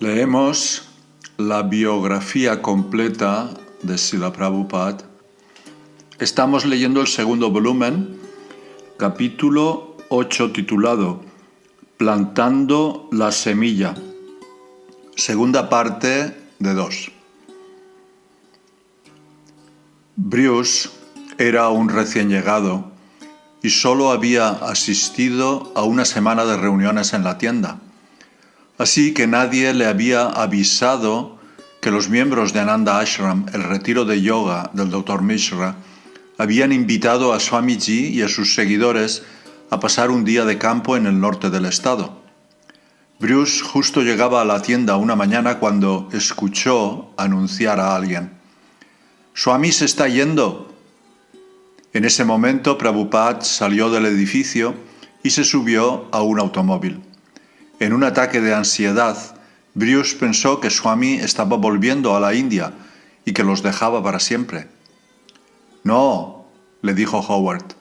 Leemos la biografía completa de Srila Prabhupada. Estamos leyendo el segundo volumen, capítulo 8, titulado Plantando la semilla, segunda parte de 2. Bruce era un recién llegado y solo había asistido a una semana de reuniones en la tienda. Así que nadie le había avisado que los miembros de Ananda Ashram, el retiro de yoga del Dr. Mishra, habían invitado a Swamiji y a sus seguidores a pasar un día de campo en el norte del estado. Bruce justo llegaba a la tienda una mañana cuando escuchó anunciar a alguien: «¡Swami se está yendo!». En ese momento Prabhupada salió del edificio y se subió a un automóvil. En un ataque de ansiedad, Bruce pensó que Swami estaba volviendo a la India y que los dejaba para siempre. «No», le dijo Howard,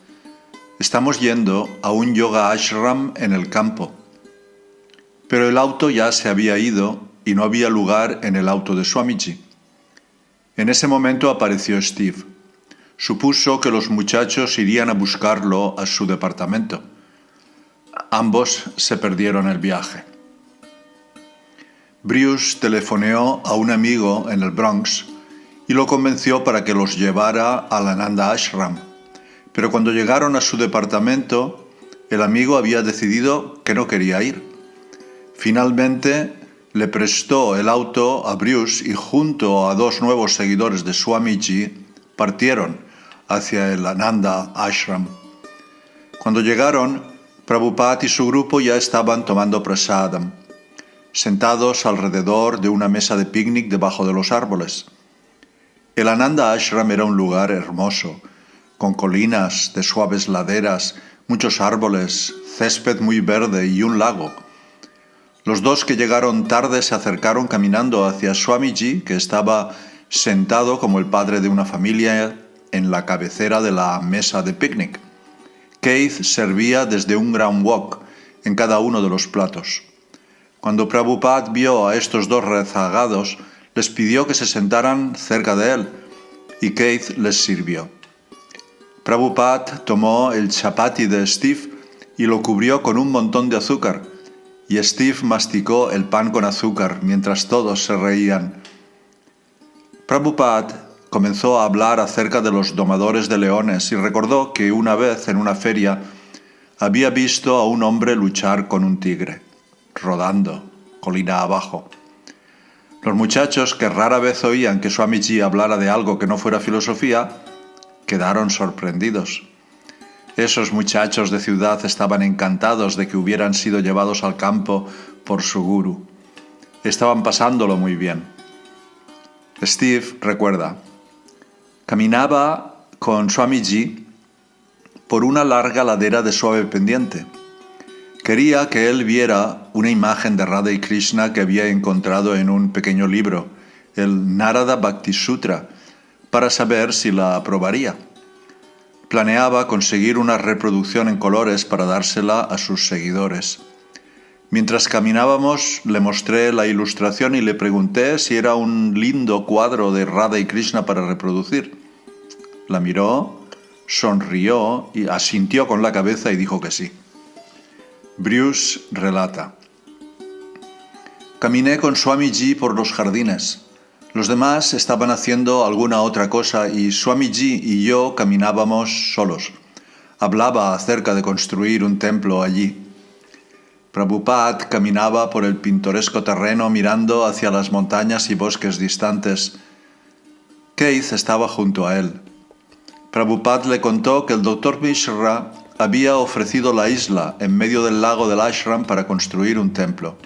«estamos yendo a un yoga ashram en el campo». Pero el auto ya se había ido y no había lugar en el auto de Swamiji. En ese momento apareció Steve. Supuso que los muchachos irían a buscarlo a su departamento. Ambos se perdieron el viaje. Bruce telefoneó a un amigo en el Bronx y lo convenció para que los llevara al Ananda Ashram. Pero cuando llegaron a su departamento, el amigo había decidido que no quería ir. Finalmente, le prestó el auto a Bruce y junto a 2 nuevos seguidores de Swamiji partieron hacia el Ananda Ashram. Cuando llegaron, Prabhupada y su grupo ya estaban tomando prasadam, sentados alrededor de una mesa de picnic debajo de los árboles. El Ananda Ashram era un lugar hermoso, con colinas de suaves laderas, muchos árboles, césped muy verde y un lago. Los 2 que llegaron tarde se acercaron caminando hacia Swamiji, que estaba sentado como el padre de una familia en la cabecera de la mesa de picnic. Keith servía desde un ground wok en cada uno de los platos. Cuando Prabhupada vio a estos 2 rezagados, les pidió que se sentaran cerca de él, y Keith les sirvió. Prabhupada tomó el chapati de Steve y lo cubrió con un montón de azúcar, y Steve masticó el pan con azúcar mientras todos se reían. Prabhupada comenzó a hablar acerca de los domadores de leones y recordó que una vez en una feria había visto a un hombre luchar con un tigre, rodando, colina abajo. Los muchachos, que rara vez oían que Swamiji hablara de algo que no fuera filosofía, quedaron sorprendidos. Esos muchachos de ciudad estaban encantados de que hubieran sido llevados al campo por su gurú. Estaban pasándolo muy bien. Steve recuerda: caminaba con Swamiji por una larga ladera de suave pendiente. Quería que él viera una imagen de Radha y Krishna que había encontrado en un pequeño libro, el Narada Bhakti Sutra, para saber si la aprobaría. Planeaba conseguir una reproducción en colores para dársela a sus seguidores. Mientras caminábamos, le mostré la ilustración y le pregunté si era un lindo cuadro de Radha y Krishna para reproducir. La miró, sonrió y asintió con la cabeza y dijo que sí. Bruce relata: caminé con Swamiji por los jardines. Los demás estaban haciendo alguna otra cosa y Swamiji y yo caminábamos solos. Hablaba acerca de construir un templo allí. Prabhupada caminaba por el pintoresco terreno mirando hacia las montañas y bosques distantes. Keith estaba junto a él. Prabhupada le contó que el Dr. Mishra había ofrecido la isla en medio del lago del ashram para construir un templo.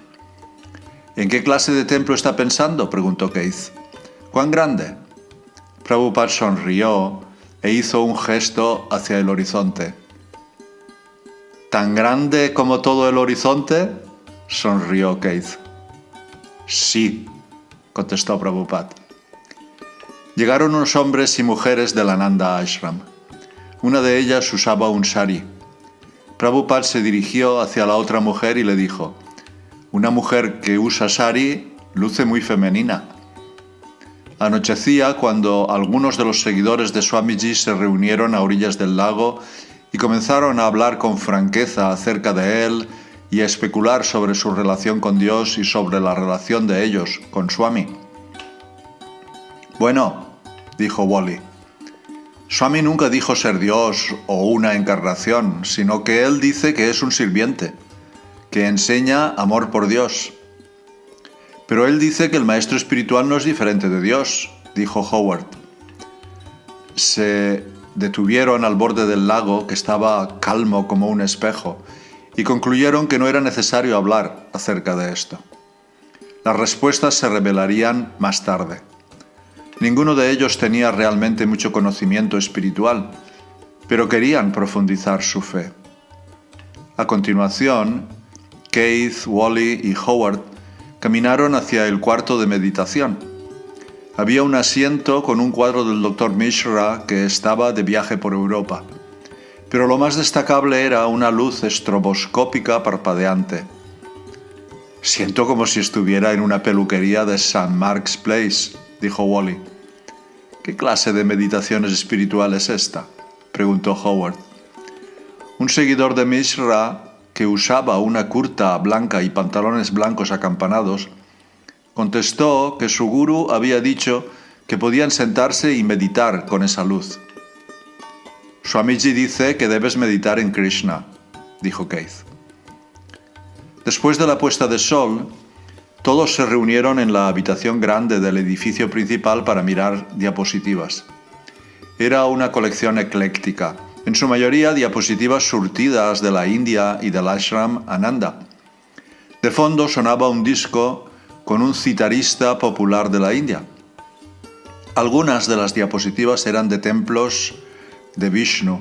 «¿En qué clase de templo está pensando?», preguntó Keith. «¿Cuán grande?». Prabhupada sonrió e hizo un gesto hacia el horizonte. «¿Tan grande como todo el horizonte?», sonrió Keith. «Sí», contestó Prabhupada. Llegaron unos hombres y mujeres del Ananda Ashram. Una de ellas usaba un sari. Prabhupada se dirigió hacia la otra mujer y le dijo: «Una mujer que usa sari luce muy femenina. Anochecía cuando algunos de los seguidores de Swamiji se reunieron a orillas del lago y comenzaron a hablar con franqueza acerca de él y a especular sobre su relación con Dios y sobre la relación de ellos con Swami. «Bueno», dijo Wally, «Swami nunca dijo ser Dios o una encarnación, sino que él dice que es un sirviente, que enseña amor por Dios». «Pero él dice que el maestro espiritual no es diferente de Dios», dijo Howard. Se detuvieron al borde del lago, que estaba calmo como un espejo, y concluyeron que no era necesario hablar acerca de esto. Las respuestas se revelarían más tarde. Ninguno de ellos tenía realmente mucho conocimiento espiritual, pero querían profundizar su fe. A continuación, Keith, Wally y Howard caminaron hacia el cuarto de meditación. Había un asiento con un cuadro del Dr. Mishra que estaba de viaje por Europa, pero lo más destacable era una luz estroboscópica parpadeante. «Siento como si estuviera en una peluquería de St. Mark's Place», dijo Wally. «¿Qué clase de meditación espiritual es esta?», preguntó Howard. Un seguidor de Mishra, que usaba una kurta blanca y pantalones blancos acampanados, contestó que su gurú había dicho que podían sentarse y meditar con esa luz. «Swamiji dice que debes meditar en Krishna», dijo Keith. Después de la puesta de sol, todos se reunieron en la habitación grande del edificio principal para mirar diapositivas. Era una colección ecléctica, en su mayoría diapositivas surtidas de la India y del ashram Ananda. De fondo sonaba un disco con un citarista popular de la India. Algunas de las diapositivas eran de templos de Vishnu,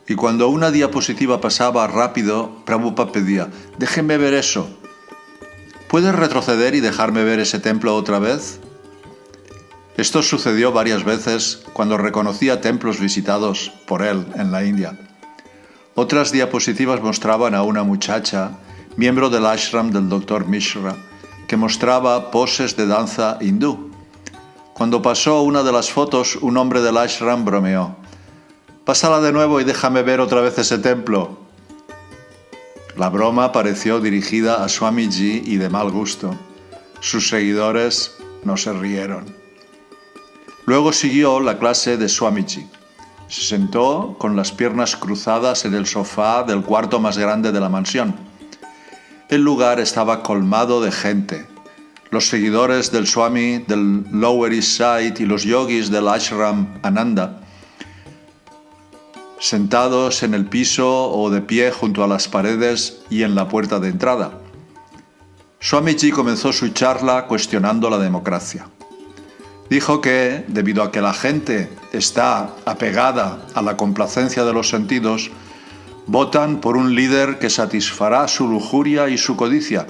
y cuando una diapositiva pasaba rápido, Prabhupada pedía: «Déjenme ver eso. ¿Puedes retroceder y dejarme ver ese templo otra vez?». Esto sucedió varias veces cuando reconocía templos visitados por él en la India. Otras diapositivas mostraban a una muchacha, miembro del ashram del Dr. Mishra, que mostraba poses de danza hindú. Cuando pasó una de las fotos, un hombre del ashram bromeó: «Pásala de nuevo y déjame ver otra vez ese templo». La broma pareció dirigida a Swamiji y de mal gusto. Sus seguidores no se rieron. Luego siguió la clase de Swamiji. Se sentó con las piernas cruzadas en el sofá del cuarto más grande de la mansión. El lugar estaba colmado de gente. Los seguidores del Swami del Lower East Side y los yogis del ashram Ananda, sentados en el piso o de pie junto a las paredes y en la puerta de entrada. Swamiji comenzó su charla cuestionando la democracia. Dijo que, debido a que la gente está apegada a la complacencia de los sentidos, votan por un líder que satisfará su lujuria y su codicia,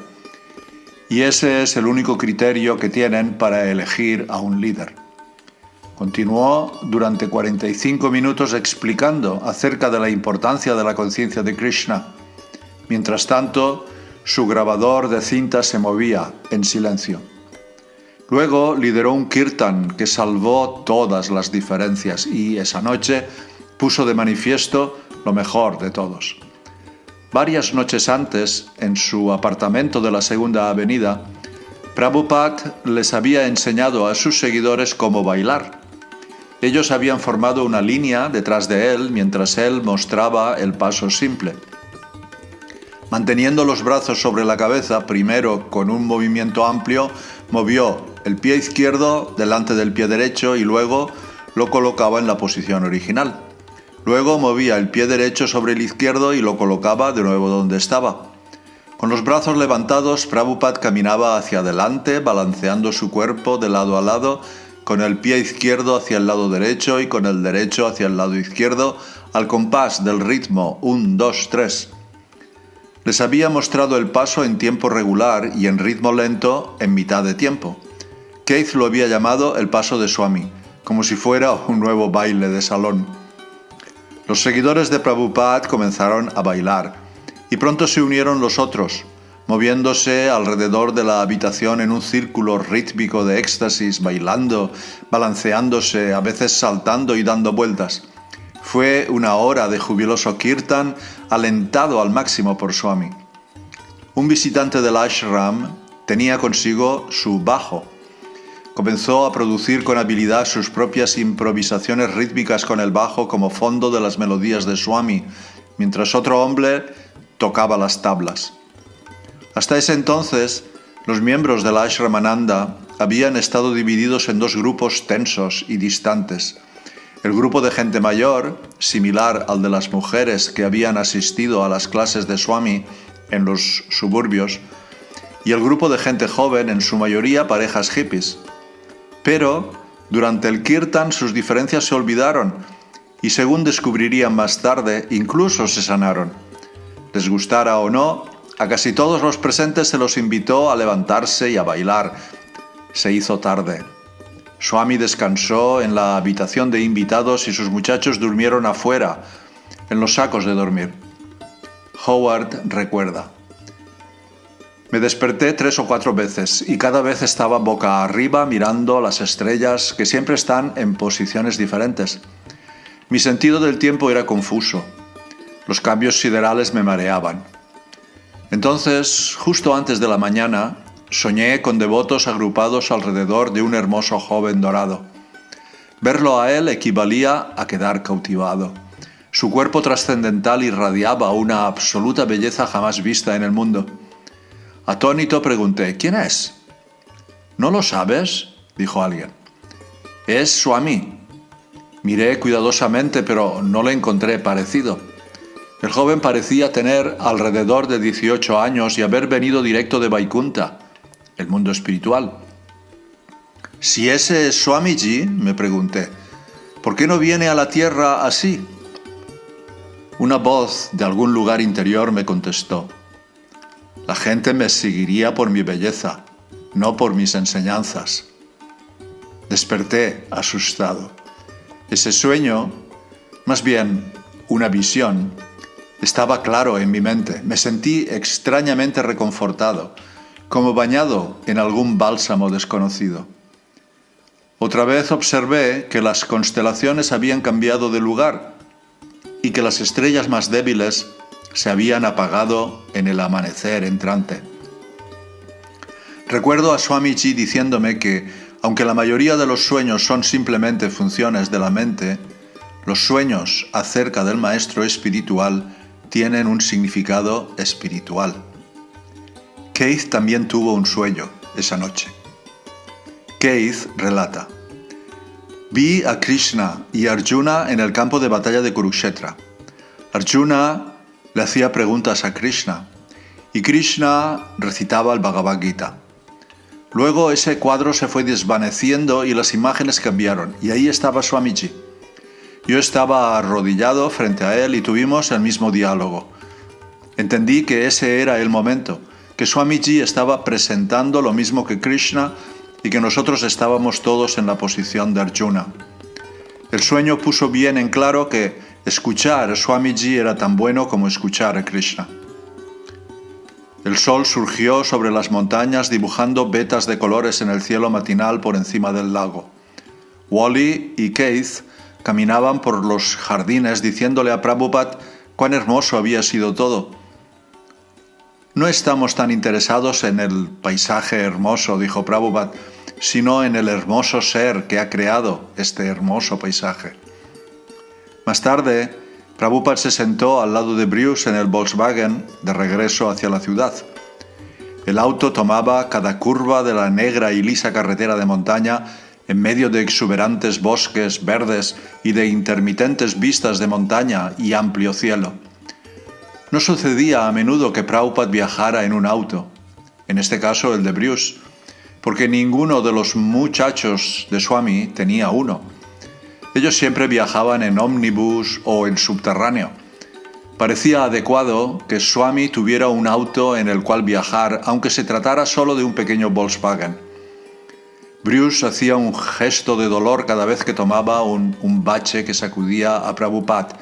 y ese es el único criterio que tienen para elegir a un líder. Continuó durante 45 minutos explicando acerca de la importancia de la conciencia de Krishna. Mientras tanto, su grabador de cinta se movía en silencio. Luego lideró un kirtan que salvó todas las diferencias y esa noche puso de manifiesto lo mejor de todos. Varias noches antes, en su apartamento de la Segunda Avenida, Prabhupada les había enseñado a sus seguidores cómo bailar. Ellos habían formado una línea detrás de él mientras él mostraba el paso simple. Manteniendo los brazos sobre la cabeza, primero con un movimiento amplio, movió el pie izquierdo delante del pie derecho y luego lo colocaba en la posición original. Luego movía el pie derecho sobre el izquierdo y lo colocaba de nuevo donde estaba. Con los brazos levantados, Prabhupada caminaba hacia adelante, balanceando su cuerpo de lado a lado, con el pie izquierdo hacia el lado derecho y con el derecho hacia el lado izquierdo, al compás del ritmo 1, 2, 3. Les había mostrado el paso en tiempo regular y en ritmo lento en mitad de tiempo. Keith lo había llamado el paso de Swami, como si fuera un nuevo baile de salón. Los seguidores de Prabhupada comenzaron a bailar, y pronto se unieron los otros. moviéndose alrededor de la habitación en un círculo rítmico de éxtasis, bailando, balanceándose, a veces saltando y dando vueltas. Fue una hora de jubiloso kirtan alentado al máximo por Swami. Un visitante del ashram tenía consigo su bajo. Comenzó a producir con habilidad sus propias improvisaciones rítmicas con el bajo como fondo de las melodías de Swami, mientras otro hombre tocaba las tablas. Hasta ese entonces, los miembros del Ashramananda habían estado divididos en dos grupos tensos y distantes. El grupo de gente mayor, similar al de las mujeres que habían asistido a las clases de Swami en los suburbios, y el grupo de gente joven, en su mayoría parejas hippies. Pero, durante el kirtan sus diferencias se olvidaron y, según descubrirían más tarde, incluso se sanaron. Les gustara o no, a casi todos los presentes se los invitó a levantarse y a bailar. Se hizo tarde. Swami descansó en la habitación de invitados y sus muchachos durmieron afuera, en los sacos de dormir. Howard recuerda: me desperté 3 o 4 veces y cada vez estaba boca arriba mirando las estrellas que siempre están en posiciones diferentes. Mi sentido del tiempo era confuso. Los cambios siderales me mareaban. Entonces, justo antes de la mañana, soñé con devotos agrupados alrededor de un hermoso joven dorado. Verlo a él equivalía a quedar cautivado. Su cuerpo trascendental irradiaba una absoluta belleza jamás vista en el mundo. Atónito pregunté: ¿quién es? ¿No lo sabes?, dijo alguien. Es Swami. Miré cuidadosamente, pero no le encontré parecido. El joven parecía tener alrededor de 18 años y haber venido directo de Vaikunta, el mundo espiritual. Si ese es Swamiji, me pregunté, ¿por qué no viene a la tierra así? Una voz de algún lugar interior me contestó: la gente me seguiría por mi belleza, no por mis enseñanzas. Desperté asustado. Ese sueño, más bien una visión, estaba claro en mi mente. Me sentí extrañamente reconfortado, como bañado en algún bálsamo desconocido. Otra vez observé que las constelaciones habían cambiado de lugar y que las estrellas más débiles se habían apagado en el amanecer entrante. Recuerdo a Swamiji diciéndome que, aunque la mayoría de los sueños son simplemente funciones de la mente, los sueños acerca del maestro espiritual tienen un significado espiritual. Keith también tuvo un sueño esa noche. Keith relata: vi a Krishna y Arjuna en el campo de batalla de Kurukshetra. Arjuna le hacía preguntas a Krishna y Krishna recitaba el Bhagavad Gita. Luego ese cuadro se fue desvaneciendo y las imágenes cambiaron, y ahí estaba Swamiji. Yo estaba arrodillado frente a él y tuvimos el mismo diálogo. Entendí que ese era el momento, que Swamiji estaba presentando lo mismo que Krishna y que nosotros estábamos todos en la posición de Arjuna. El sueño puso bien en claro que escuchar a Swamiji era tan bueno como escuchar a Krishna. El sol surgió sobre las montañas dibujando vetas de colores en el cielo matinal por encima del lago. Wally y Keith caminaban por los jardines diciéndole a Prabhupada cuán hermoso había sido todo. No estamos tan interesados en el paisaje hermoso, dijo Prabhupada, sino en el hermoso ser que ha creado este hermoso paisaje. Más tarde, Prabhupada se sentó al lado de Bruce en el Volkswagen de regreso hacia la ciudad. El auto tomaba cada curva de la negra y lisa carretera de montaña en medio de exuberantes bosques verdes y de intermitentes vistas de montaña y amplio cielo. No sucedía a menudo que Prabhupada viajara en un auto, en este caso el de Bruce, porque ninguno de los muchachos de Swami tenía uno. Ellos siempre viajaban en ómnibus o en subterráneo. Parecía adecuado que Swami tuviera un auto en el cual viajar, aunque se tratara solo de un pequeño Volkswagen. Bruce hacía un gesto de dolor cada vez que tomaba un bache que sacudía a Prabhupada.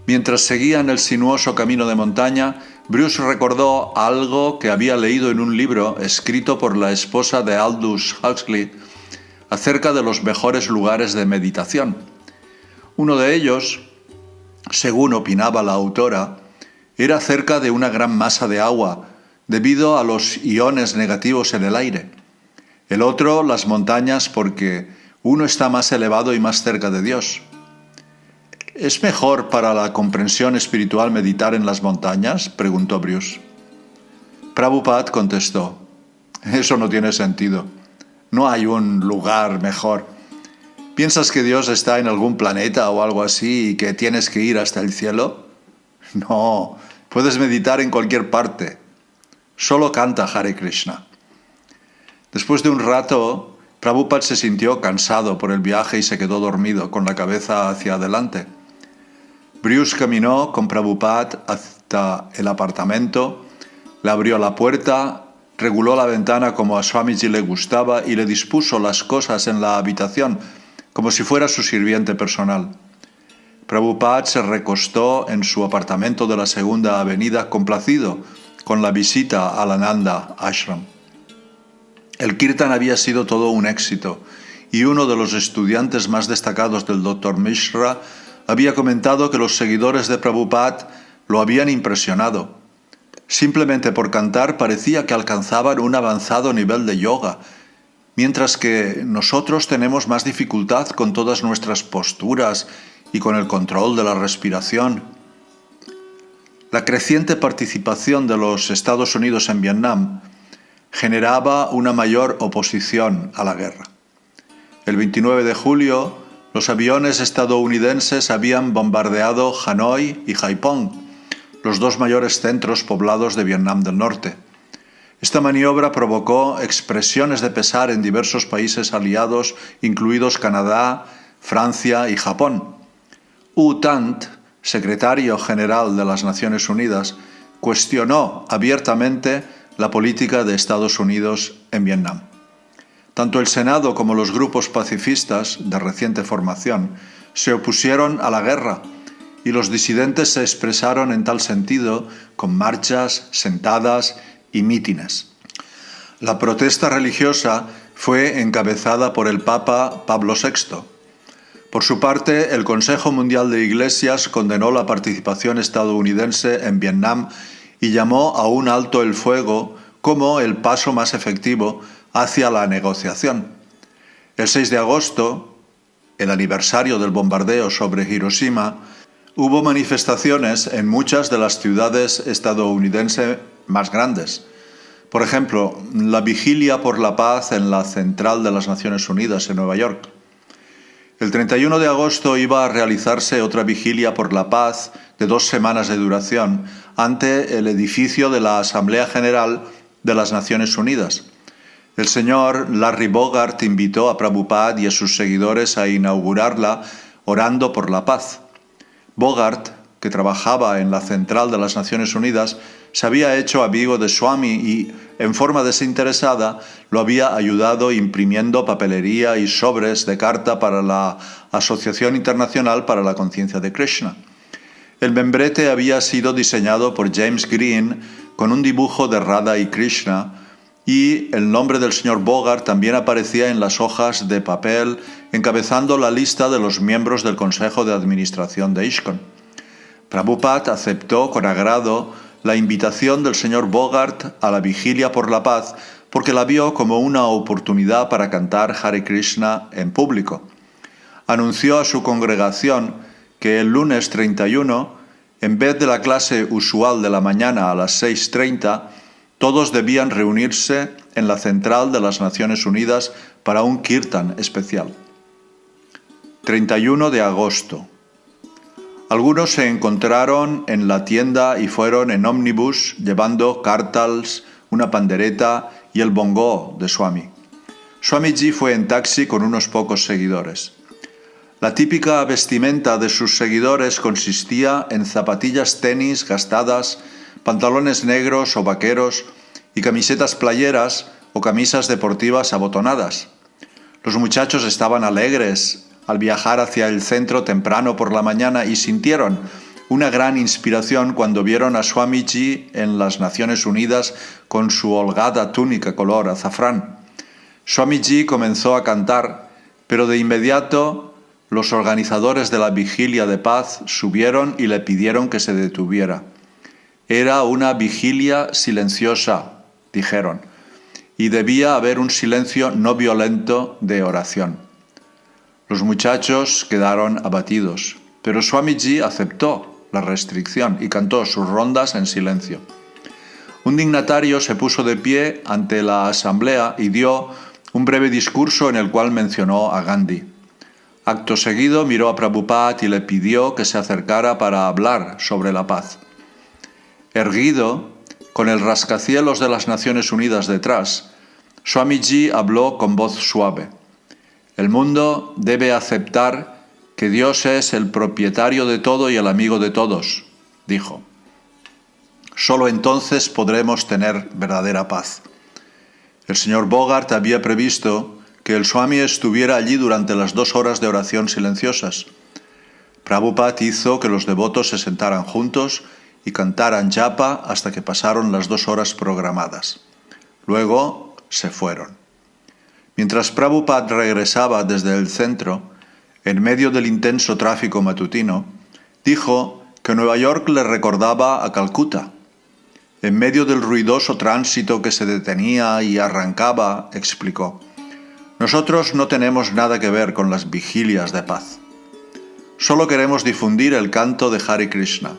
Mientras seguían el sinuoso camino de montaña, Bruce recordó algo que había leído en un libro escrito por la esposa de Aldous Huxley acerca de los mejores lugares de meditación. Uno de ellos, según opinaba la autora, era cerca de una gran masa de agua debido a los iones negativos en el aire. El otro, las montañas, porque uno está más elevado y más cerca de Dios. ¿Es mejor para la comprensión espiritual meditar en las montañas?, preguntó Bruce. Prabhupada contestó: eso no tiene sentido. No hay un lugar mejor. ¿Piensas que Dios está en algún planeta o algo así y que tienes que ir hasta el cielo? No, puedes meditar en cualquier parte. Solo canta Hare Krishna. Después de un rato, Prabhupada se sintió cansado por el viaje y se quedó dormido, con la cabeza hacia adelante. Bruce caminó con Prabhupada hasta el apartamento, le abrió la puerta, reguló la ventana como a Swamiji le gustaba y le dispuso las cosas en la habitación como si fuera su sirviente personal. Prabhupada se recostó en su apartamento de la Segunda Avenida, complacido con la visita al Ananda Ashram. El kirtan había sido todo un éxito y uno de los estudiantes más destacados del Dr. Mishra había comentado que los seguidores de Prabhupada lo habían impresionado. Simplemente por cantar parecía que alcanzaban un avanzado nivel de yoga, mientras que nosotros tenemos más dificultad con todas nuestras posturas y con el control de la respiración. La creciente participación de los Estados Unidos en Vietnam generaba una mayor oposición a la guerra. El 29 de julio, los aviones estadounidenses habían bombardeado Hanoi y Haiphong, los dos mayores centros poblados de Vietnam del Norte. Esta maniobra provocó expresiones de pesar en diversos países aliados, incluidos Canadá, Francia y Japón. U Thant, secretario general de las Naciones Unidas, cuestionó abiertamente la política de Estados Unidos en Vietnam. Tanto el Senado como los grupos pacifistas de reciente formación se opusieron a la guerra y los disidentes se expresaron en tal sentido con marchas, sentadas y mítines. La protesta religiosa fue encabezada por el Papa Pablo VI. Por su parte, el Consejo Mundial de Iglesias condenó la participación estadounidense en Vietnam y llamó a un alto el fuego como el paso más efectivo hacia la negociación. El 6 de agosto, el aniversario del bombardeo sobre Hiroshima, hubo manifestaciones en muchas de las ciudades estadounidenses más grandes. Por ejemplo, la Vigilia por la Paz en la Central de las Naciones Unidas en Nueva York. El 31 de agosto iba a realizarse otra Vigilia por la Paz de 2 semanas de duración ante el edificio de la Asamblea General de las Naciones Unidas. El señor Larry Bogart invitó a Prabhupada y a sus seguidores a inaugurarla orando por la paz. Bogart, que trabajaba en la Central de las Naciones Unidas, se había hecho amigo de Swami y, en forma desinteresada, lo había ayudado imprimiendo papelería y sobres de carta para la Asociación Internacional para la Conciencia de Krishna. El membrete había sido diseñado por James Green con un dibujo de Radha y Krishna, y el nombre del señor Bogart también aparecía en las hojas de papel encabezando la lista de los miembros del Consejo de Administración de ISKCON. Prabhupada aceptó con agrado la invitación del señor Bogart a la Vigilia por la Paz porque la vio como una oportunidad para cantar Hare Krishna en público. Anunció a su congregación que el lunes 31, en vez de la clase usual de la mañana a las 6:30, todos debían reunirse en la Central de las Naciones Unidas para un kirtan especial. 31 de agosto. Algunos se encontraron en la tienda y fueron en ómnibus llevando kartals, una pandereta y el bongó de Swami. Swamiji fue en taxi con unos pocos seguidores. La típica vestimenta de sus seguidores consistía en zapatillas tenis gastadas, pantalones negros o vaqueros y camisetas playeras o camisas deportivas abotonadas. Los muchachos estaban alegres al viajar hacia el centro temprano por la mañana y sintieron, una gran inspiración cuando vieron a Swamiji en las Naciones Unidas con su holgada túnica color azafrán. Swamiji comenzó a cantar, pero de inmediato los organizadores de la vigilia de paz subieron y le pidieron que se detuviera. Era una vigilia silenciosa, dijeron, y debía haber un silencio no violento de oración. Los muchachos quedaron abatidos, pero Swamiji aceptó la restricción y cantó sus rondas en silencio. Un dignatario se puso de pie ante la asamblea y dio un breve discurso en el cual mencionó a Gandhi. Acto seguido miró a Prabhupada y le pidió que se acercara para hablar sobre la paz. Erguido, con el rascacielos de las Naciones Unidas detrás, Swamiji habló con voz suave. El mundo debe aceptar que Dios es el propietario de todo y el amigo de todos, dijo. Solo entonces podremos tener verdadera paz. El señor Bogart había previsto que el Swami estuviera allí durante las 2 horas de oración silenciosas. Prabhupada hizo que los devotos se sentaran juntos y cantaran japa hasta que pasaron las 2 horas programadas. Luego se fueron. Mientras Prabhupada regresaba desde el centro, en medio del intenso tráfico matutino, dijo que Nueva York le recordaba a Calcuta. En medio del ruidoso tránsito que se detenía y arrancaba, explicó: nosotros no tenemos nada que ver con las vigilias de paz. Solo queremos difundir el canto de Hare Krishna.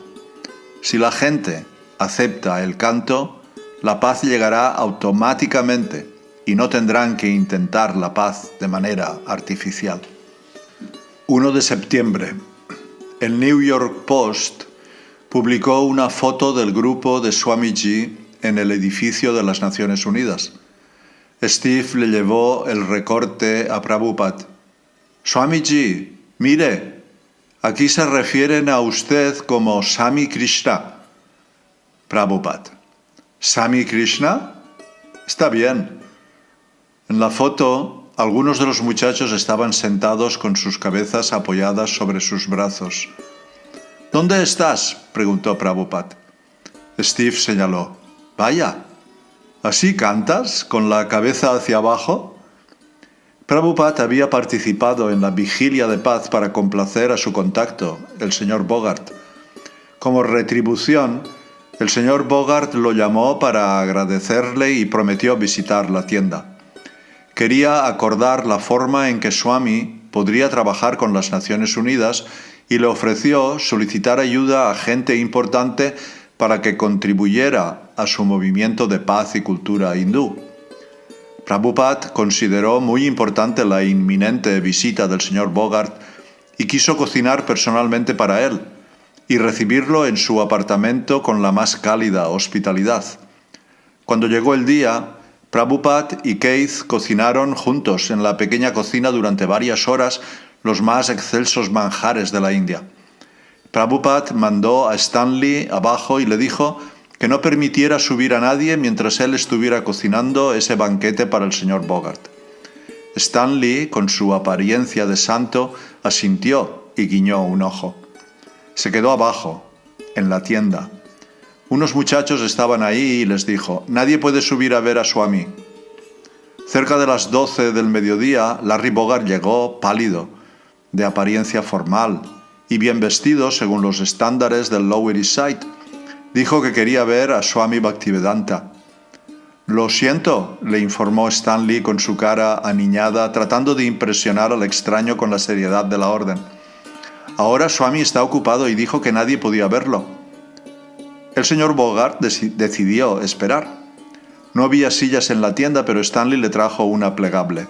Si la gente acepta el canto, la paz llegará automáticamente y no tendrán que intentar la paz de manera artificial. 1 de septiembre. El New York Post publicó una foto del grupo de Swamiji en el edificio de las Naciones Unidas. Steve le llevó el recorte a Prabhupada. Swamiji, mire, aquí se refieren a usted como Sami Krishna. Prabhupada. ¿Sami Krishna? Está bien. En la foto, algunos de los muchachos estaban sentados con sus cabezas apoyadas sobre sus brazos. ¿Dónde estás?, preguntó Prabhupada. Steve señaló. Vaya, ¿así cantas, con la cabeza hacia abajo? Prabhupada había participado en la vigilia de paz para complacer a su contacto, el señor Bogart. Como retribución, el señor Bogart lo llamó para agradecerle y prometió visitar la tienda. Quería acordar la forma en que Swami podría trabajar con las Naciones Unidas y le ofreció solicitar ayuda a gente importante para que contribuyera a su movimiento de paz y cultura hindú. Prabhupada consideró muy importante la inminente visita del señor Bogart y quiso cocinar personalmente para él y recibirlo en su apartamento con la más cálida hospitalidad. Cuando llegó el día, Prabhupada y Keith cocinaron juntos en la pequeña cocina durante varias horas los más excelsos manjares de la India. Prabhupada mandó a Stanley abajo y le dijo que no permitiera subir a nadie mientras él estuviera cocinando ese banquete para el señor Bogart. Stanley, con su apariencia de santo, asintió y guiñó un ojo. Se quedó abajo, en la tienda. Unos muchachos estaban ahí y les dijo: nadie puede subir a ver a Swami. Cerca de las 12 del mediodía, Larry Bogart llegó pálido, de apariencia formal y bien vestido según los estándares del Lower East Side. Dijo que quería ver a Swami Bhaktivedanta. Lo siento, le informó Stanley con su cara aniñada, tratando de impresionar al extraño con la seriedad de la orden. Ahora Swami está ocupado y dijo que nadie podía verlo. El señor Bogart decidió esperar. No había sillas en la tienda, pero Stanley le trajo una plegable.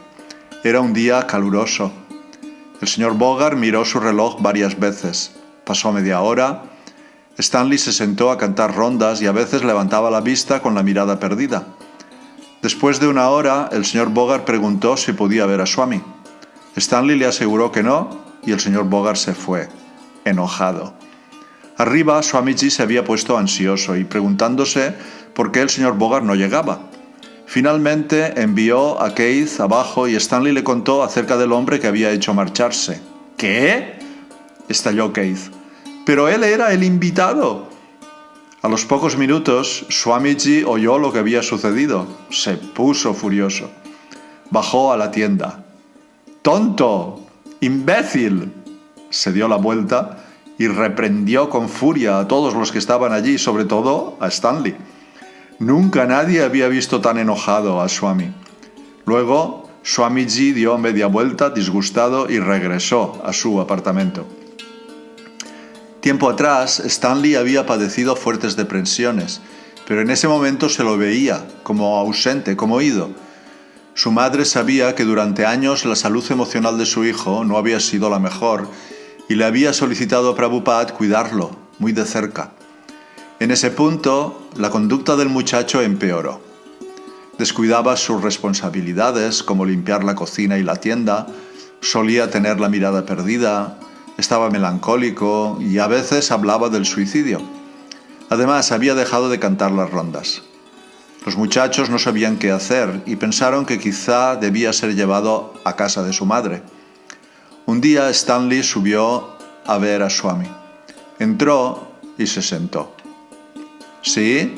Era un día caluroso. El señor Bogart miró su reloj varias veces. Pasó media hora. Stanley se sentó a cantar rondas y a veces levantaba la vista con la mirada perdida. Después de una hora, el señor Bogart preguntó si podía ver a Swami. Stanley le aseguró que no y el señor Bogart se fue, enojado. Arriba, Swamiji se había puesto ansioso y preguntándose por qué el señor Bogart no llegaba. Finalmente envió a Keith abajo y Stanley le contó acerca del hombre que había hecho marcharse. ¿Qué?, estalló Keith. pero él era el invitado. A los pocos minutos, Swamiji oyó lo que había sucedido. Se puso furioso. Bajó a la tienda. ¡Tonto! ¡Imbécil! Se dio la vuelta y reprendió con furia a todos los que estaban allí, sobre todo a Stanley. Nunca nadie había visto tan enojado a Swami. Luego, Swamiji dio media vuelta, disgustado, y regresó a su apartamento. Tiempo atrás, Stanley había padecido fuertes depresiones, pero en ese momento se lo veía como ausente, como ido. Su madre sabía que durante años la salud emocional de su hijo no había sido la mejor y le había solicitado a Prabhupada cuidarlo muy de cerca. En ese punto, la conducta del muchacho empeoró. Descuidaba sus responsabilidades, como limpiar la cocina y la tienda, solía tener la mirada perdida, estaba melancólico y a veces hablaba del suicidio. Además, había dejado de cantar las rondas. Los muchachos no sabían qué hacer y pensaron que quizá debía ser llevado a casa de su madre. Un día Stanley subió a ver a Swami. Entró y se sentó. ¿Sí?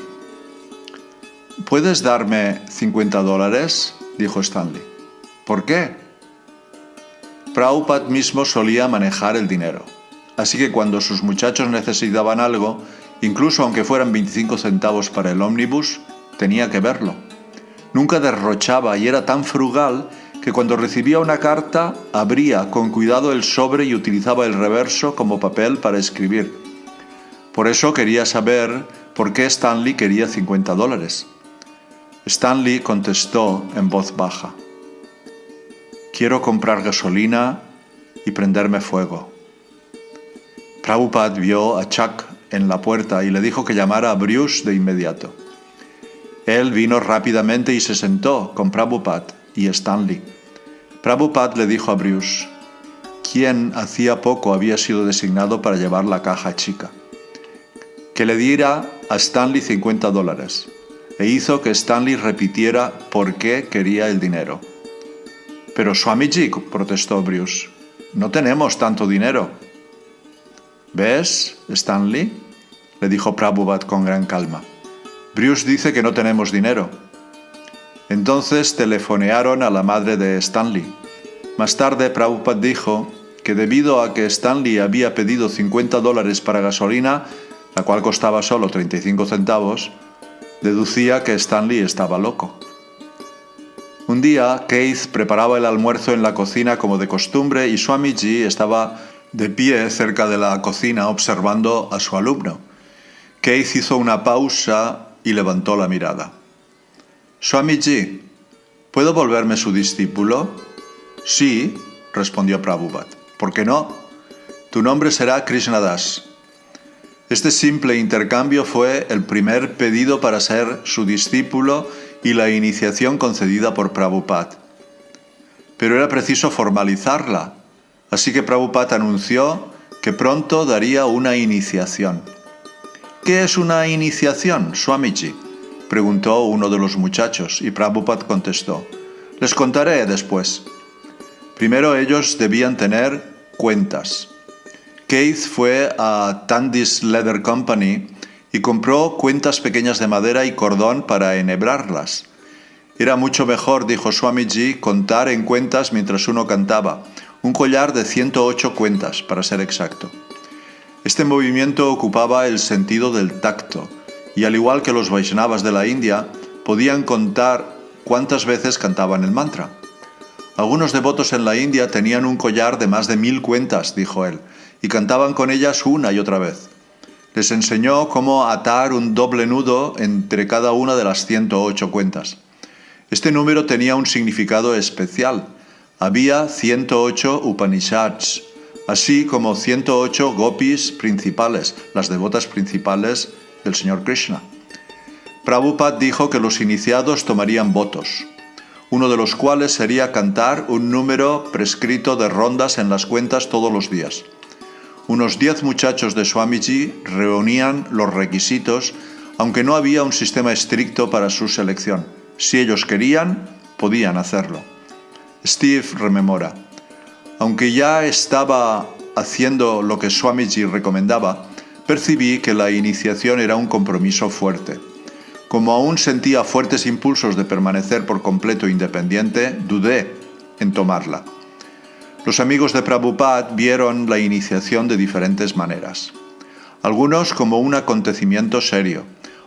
¿Puedes darme $50? Dijo Stanley. ¿Por qué? Prabhupada mismo solía manejar el dinero, así que cuando sus muchachos necesitaban algo, incluso aunque fueran 25 centavos para el ómnibus, tenía que verlo. Nunca derrochaba y era tan frugal que cuando recibía una carta, abría con cuidado el sobre y utilizaba el reverso como papel para escribir. Por eso quería saber por qué Stanley quería $50. Stanley contestó en voz baja. Quiero comprar gasolina y prenderme fuego. Prabhupada vio a Chuck en la puerta y le dijo que llamara a Bruce de inmediato. Él vino rápidamente y se sentó con Prabhupada y Stanley. Prabhupada le dijo a Bruce, quien hacía poco había sido designado para llevar la caja chica, que le diera a Stanley $50 e hizo que Stanley repitiera por qué quería el dinero. Pero Swamiji, protestó Bruce, no tenemos tanto dinero. ¿Ves, Stanley? Le dijo Prabhupada con gran calma. Bruce dice que no tenemos dinero. Entonces telefonearon a la madre de Stanley. Más tarde Prabhupada dijo que debido a que Stanley había pedido $50 para gasolina, la cual costaba solo 35 centavos, deducía que Stanley estaba loco. Un día, Keith preparaba el almuerzo en la cocina como de costumbre y Swamiji estaba de pie cerca de la cocina observando a su alumno. Keith hizo una pausa y levantó la mirada. Swamiji, ¿puedo volverme su discípulo? Sí, respondió Prabhupada. ¿Por qué no? Tu nombre será Krishnadas. Este simple intercambio fue el primer pedido para ser su discípulo y la iniciación concedida por Prabhupada. Pero era preciso formalizarla, así que Prabhupada anunció que pronto daría una iniciación. ¿Qué es una iniciación, Swamiji?, preguntó uno de los muchachos, y Prabhupada contestó, les contaré después. Primero ellos debían tener cuentas. Keith fue a Tandy's Leather Company y compró cuentas pequeñas de madera y cordón para enhebrarlas. Era mucho mejor, dijo Swamiji, contar en cuentas mientras uno cantaba, un collar de 108 cuentas, para ser exacto. Este movimiento ocupaba el sentido del tacto, y al igual que los Vaishnavas de la India, podían contar cuántas veces cantaban el mantra. Algunos devotos en la India tenían un collar de más de 1000 cuentas, dijo él, y cantaban con ellas una y otra vez. Les enseñó cómo atar un doble nudo entre cada una de las 108 cuentas. Este número tenía un significado especial. Había 108 Upanishads, así como 108 gopis principales, las devotas principales del Señor Krishna. Prabhupada dijo que los iniciados tomarían votos, uno de los cuales sería cantar un número prescrito de rondas en las cuentas todos los días. Unos 10 muchachos de Swamiji reunían los requisitos, aunque no había un sistema estricto para su selección. Si ellos querían, podían hacerlo. Steve rememora, aunque ya estaba haciendo lo que Swamiji recomendaba, percibí que la iniciación era un compromiso fuerte. Como aún sentía fuertes impulsos de permanecer por completo independiente, dudé en tomarla. Los amigos de Prabhupada vieron la iniciación de diferentes maneras. Algunos como un acontecimiento serio,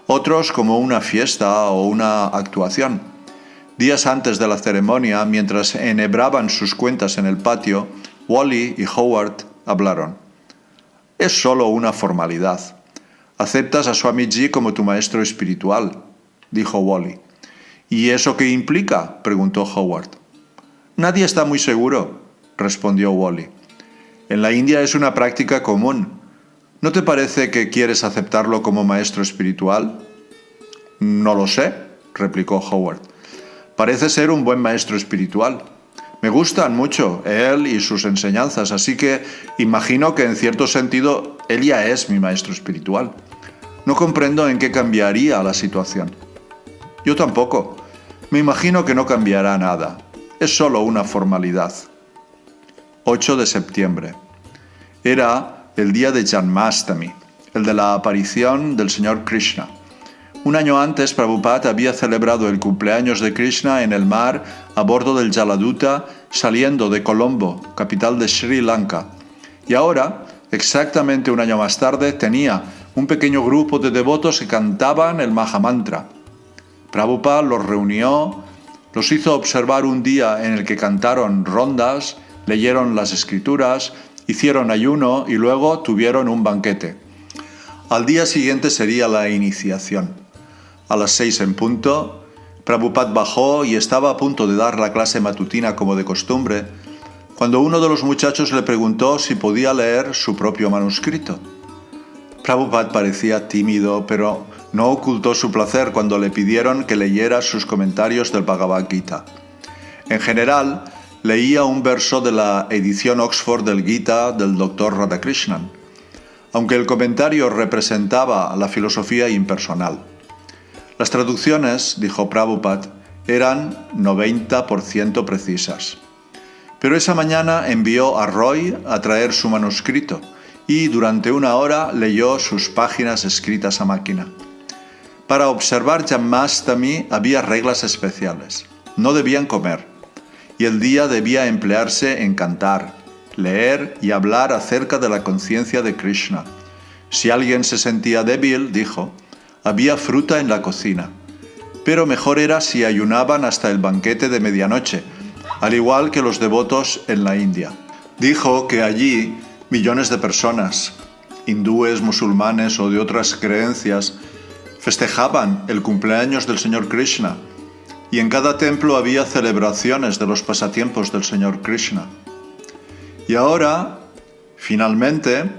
otros como una fiesta o una actuación. Días antes de la ceremonia, mientras enhebraban sus cuentas en el patio, Wally y Howard hablaron. Es solo una formalidad. Aceptas a Swamiji como tu maestro espiritual, dijo Wally. ¿Y eso qué implica?, preguntó Howard. Nadie está muy seguro, respondió Wally. En la India es una práctica común. ¿No te parece que quieres aceptarlo como maestro espiritual? No lo sé, replicó Howard. Parece ser un buen maestro espiritual. Me gustan mucho él y sus enseñanzas, así que imagino que en cierto sentido él ya es mi maestro espiritual. No comprendo en qué cambiaría la situación. Yo tampoco. Me imagino que no cambiará nada. Es solo una formalidad. 8 de septiembre. Era el día de Janmashtami, el de la aparición del Señor Krishna. Un año antes, Prabhupada había celebrado el cumpleaños de Krishna en el mar a bordo del Jaladuta, saliendo de Colombo, capital de Sri Lanka. Y ahora, exactamente un año más tarde, tenía un pequeño grupo de devotos que cantaban el Mahamantra. Prabhupada los reunió, los hizo observar un día en el que cantaron rondas, leyeron las escrituras, hicieron ayuno y luego tuvieron un banquete. Al día siguiente sería la iniciación. A las 6 en punto, Prabhupada bajó y estaba a punto de dar la clase matutina como de costumbre, cuando uno de los muchachos le preguntó si podía leer su propio manuscrito. Prabhupada parecía tímido, pero no ocultó su placer cuando le pidieron que leyera sus comentarios del Bhagavad Gita. En general, leía un verso de la edición Oxford del Gita del Dr. Radhakrishnan, aunque el comentario representaba la filosofía impersonal. Las traducciones, dijo Prabhupada, eran 90% precisas. Pero esa mañana envió a Roy a traer su manuscrito y durante una hora leyó sus páginas escritas a máquina. Para observar Janmashtami había reglas especiales. No debían comer y el día debía emplearse en cantar, leer y hablar acerca de la conciencia de Krishna. Si alguien se sentía débil, dijo, había fruta en la cocina. Pero mejor era si ayunaban hasta el banquete de medianoche, al igual que los devotos en la India. Dijo que allí millones de personas, hindúes, musulmanes o de otras creencias, festejaban el cumpleaños del Señor Krishna, y en cada templo había celebraciones de los pasatiempos del Señor Krishna. Y ahora, finalmente,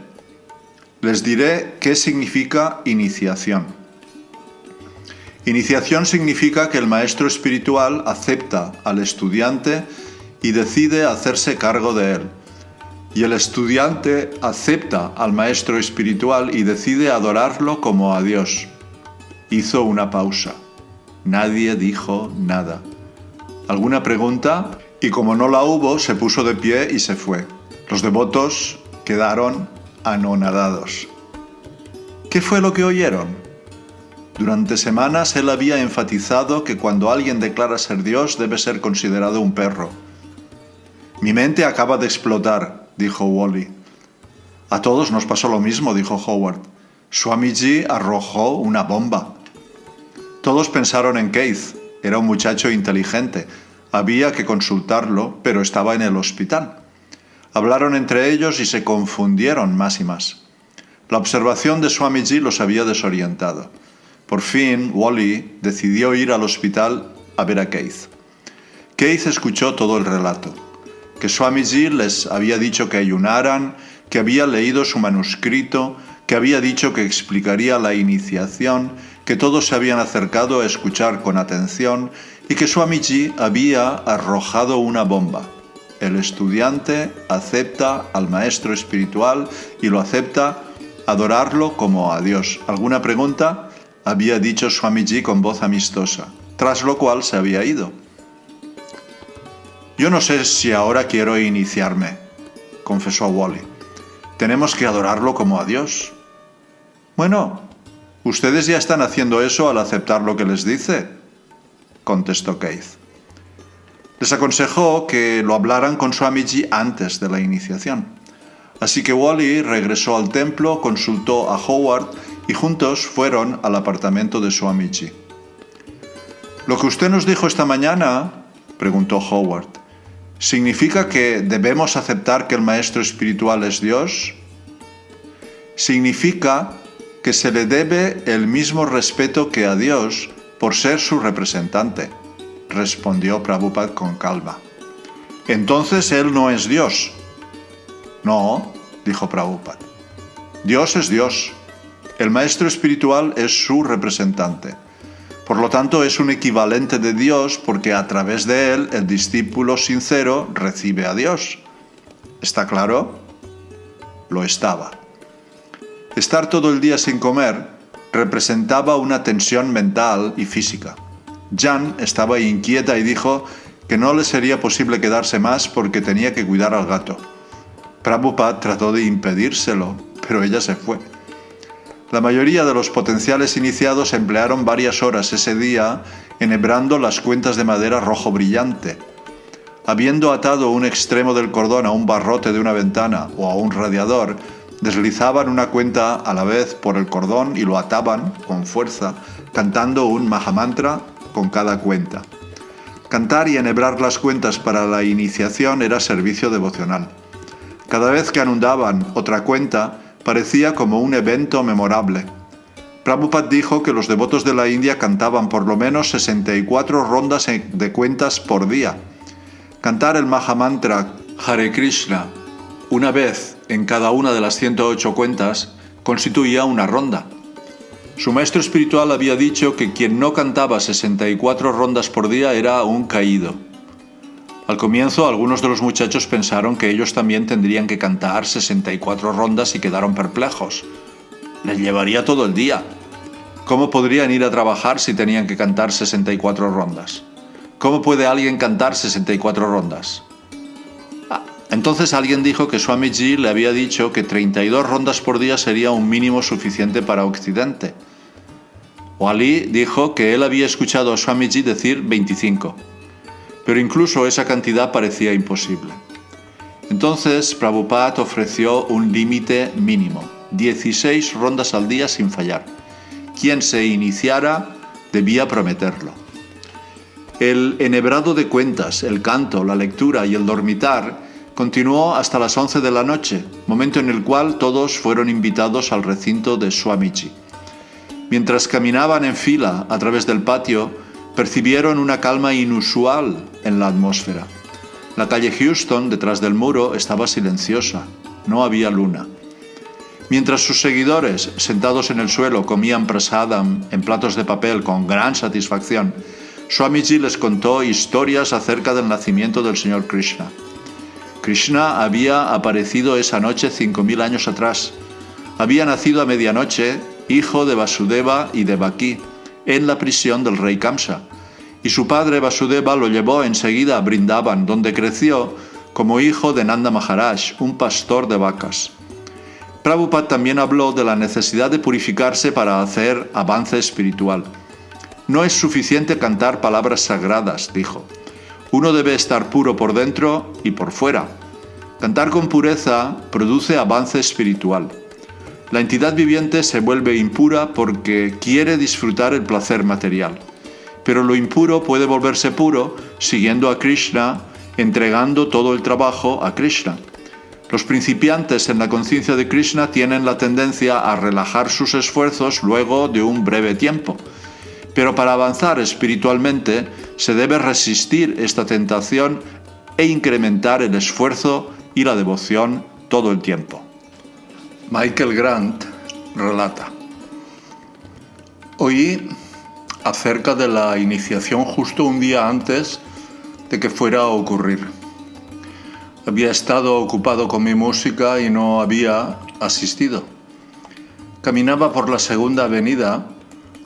les diré qué significa iniciación. Iniciación significa que el maestro espiritual acepta al estudiante y decide hacerse cargo de él. Y el estudiante acepta al maestro espiritual y decide adorarlo como a Dios. Hizo una pausa. Nadie dijo nada. ¿Alguna pregunta? Y como no la hubo, se puso de pie y se fue. Los devotos quedaron anonadados. ¿Qué fue lo que oyeron? Durante semanas él había enfatizado que cuando alguien declara ser Dios debe ser considerado un perro. Mi mente acaba de explotar, dijo Wally. A todos nos pasó lo mismo, dijo Howard. Swamiji arrojó una bomba. Todos pensaron en Keith. Era un muchacho inteligente. Había que consultarlo, pero estaba en el hospital. Hablaron entre ellos y se confundieron más y más. La observación de Swamiji los había desorientado. Por fin, Wally decidió ir al hospital a ver a Keith. Keith escuchó todo el relato. Que Swamiji les había dicho que ayunaran, que había leído su manuscrito, que había dicho que explicaría la iniciación, que todos se habían acercado a escuchar con atención y que Swamiji había arrojado una bomba. El estudiante acepta al maestro espiritual y lo acepta adorarlo como a Dios. ¿Alguna pregunta?, había dicho Swamiji con voz amistosa, tras lo cual se había ido. Yo no sé si ahora quiero iniciarme, confesó Wally. Tenemos que adorarlo como a Dios. Bueno, ustedes ya están haciendo eso al aceptar lo que les dice, contestó Keith. Les aconsejó que lo hablaran con Swamiji antes de la iniciación. Así que Wally regresó al templo, consultó a Howard y juntos fueron al apartamento de Swamiji. «¿Lo que usted nos dijo esta mañana?» preguntó Howard. «¿Significa que debemos aceptar que el maestro espiritual es Dios?» «Significa que se le debe el mismo respeto que a Dios por ser su representante», respondió Prabhupada con calma. «Entonces él no es Dios». «No», dijo Prabhupada. «Dios es Dios. El maestro espiritual es su representante. Por lo tanto, es un equivalente de Dios porque a través de él el discípulo sincero recibe a Dios. ¿Está claro?». Lo estaba. Estar todo el día sin comer representaba una tensión mental y física. Jan estaba inquieta y dijo que no le sería posible quedarse más porque tenía que cuidar al gato. Prabhupada trató de impedírselo, pero ella se fue. La mayoría de los potenciales iniciados emplearon varias horas ese día enhebrando las cuentas de madera rojo brillante. Habiendo atado un extremo del cordón a un barrote de una ventana o a un radiador, deslizaban una cuenta a la vez por el cordón y lo ataban con fuerza, cantando un Mahamantra con cada cuenta. Cantar y enhebrar las cuentas para la iniciación era servicio devocional. Cada vez que anudaban otra cuenta, parecía como un evento memorable. Prabhupada dijo que los devotos de la India cantaban por lo menos 64 rondas de cuentas por día. Cantar el Mahamantra Hare Krishna una vez en cada una de las 108 cuentas constituía una ronda. Su maestro espiritual había dicho que quien no cantaba 64 rondas por día era un caído. Al comienzo, algunos de los muchachos pensaron que ellos también tendrían que cantar 64 rondas y quedaron perplejos. Les llevaría todo el día. ¿Cómo podrían ir a trabajar si tenían que cantar 64 rondas? ¿Cómo puede alguien cantar 64 rondas? Entonces alguien dijo que Swamiji le había dicho que 32 rondas por día sería un mínimo suficiente para Occidente. Wally dijo que él había escuchado a Swamiji decir 25. Pero incluso esa cantidad parecía imposible. Entonces Prabhupada ofreció un límite mínimo, 16 rondas al día sin fallar. Quien se iniciara debía prometerlo. El enhebrado de cuentas, el canto, la lectura y el dormitar continuó hasta las 11 de la noche, momento en el cual todos fueron invitados al recinto de Swamiji. Mientras caminaban en fila a través del patio, percibieron una calma inusual en la atmósfera. La calle Houston, detrás del muro, estaba silenciosa. No había luna. Mientras sus seguidores, sentados en el suelo, comían prasadam en platos de papel con gran satisfacción, Swamiji les contó historias acerca del nacimiento del Señor Krishna. Krishna había aparecido esa noche 5000 años atrás. Había nacido a medianoche, hijo de Vasudeva y Devaki, en la prisión del rey Kamsa, y su padre Vasudeva lo llevó enseguida a Vrindavan, donde creció como hijo de Nanda Maharaj, un pastor de vacas. Prabhupada también habló de la necesidad de purificarse para hacer avance espiritual. No es suficiente cantar palabras sagradas, dijo. Uno debe estar puro por dentro y por fuera. Cantar con pureza produce avance espiritual. La entidad viviente se vuelve impura porque quiere disfrutar el placer material. Pero lo impuro puede volverse puro siguiendo a Krishna, entregando todo el trabajo a Krishna. Los principiantes en la conciencia de Krishna tienen la tendencia a relajar sus esfuerzos luego de un breve tiempo. Pero para avanzar espiritualmente se debe resistir esta tentación e incrementar el esfuerzo y la devoción todo el tiempo. Michael Grant relata: oí acerca de la iniciación justo un día antes de que fuera a ocurrir. Había estado ocupado con mi música y no había asistido. Caminaba por la segunda avenida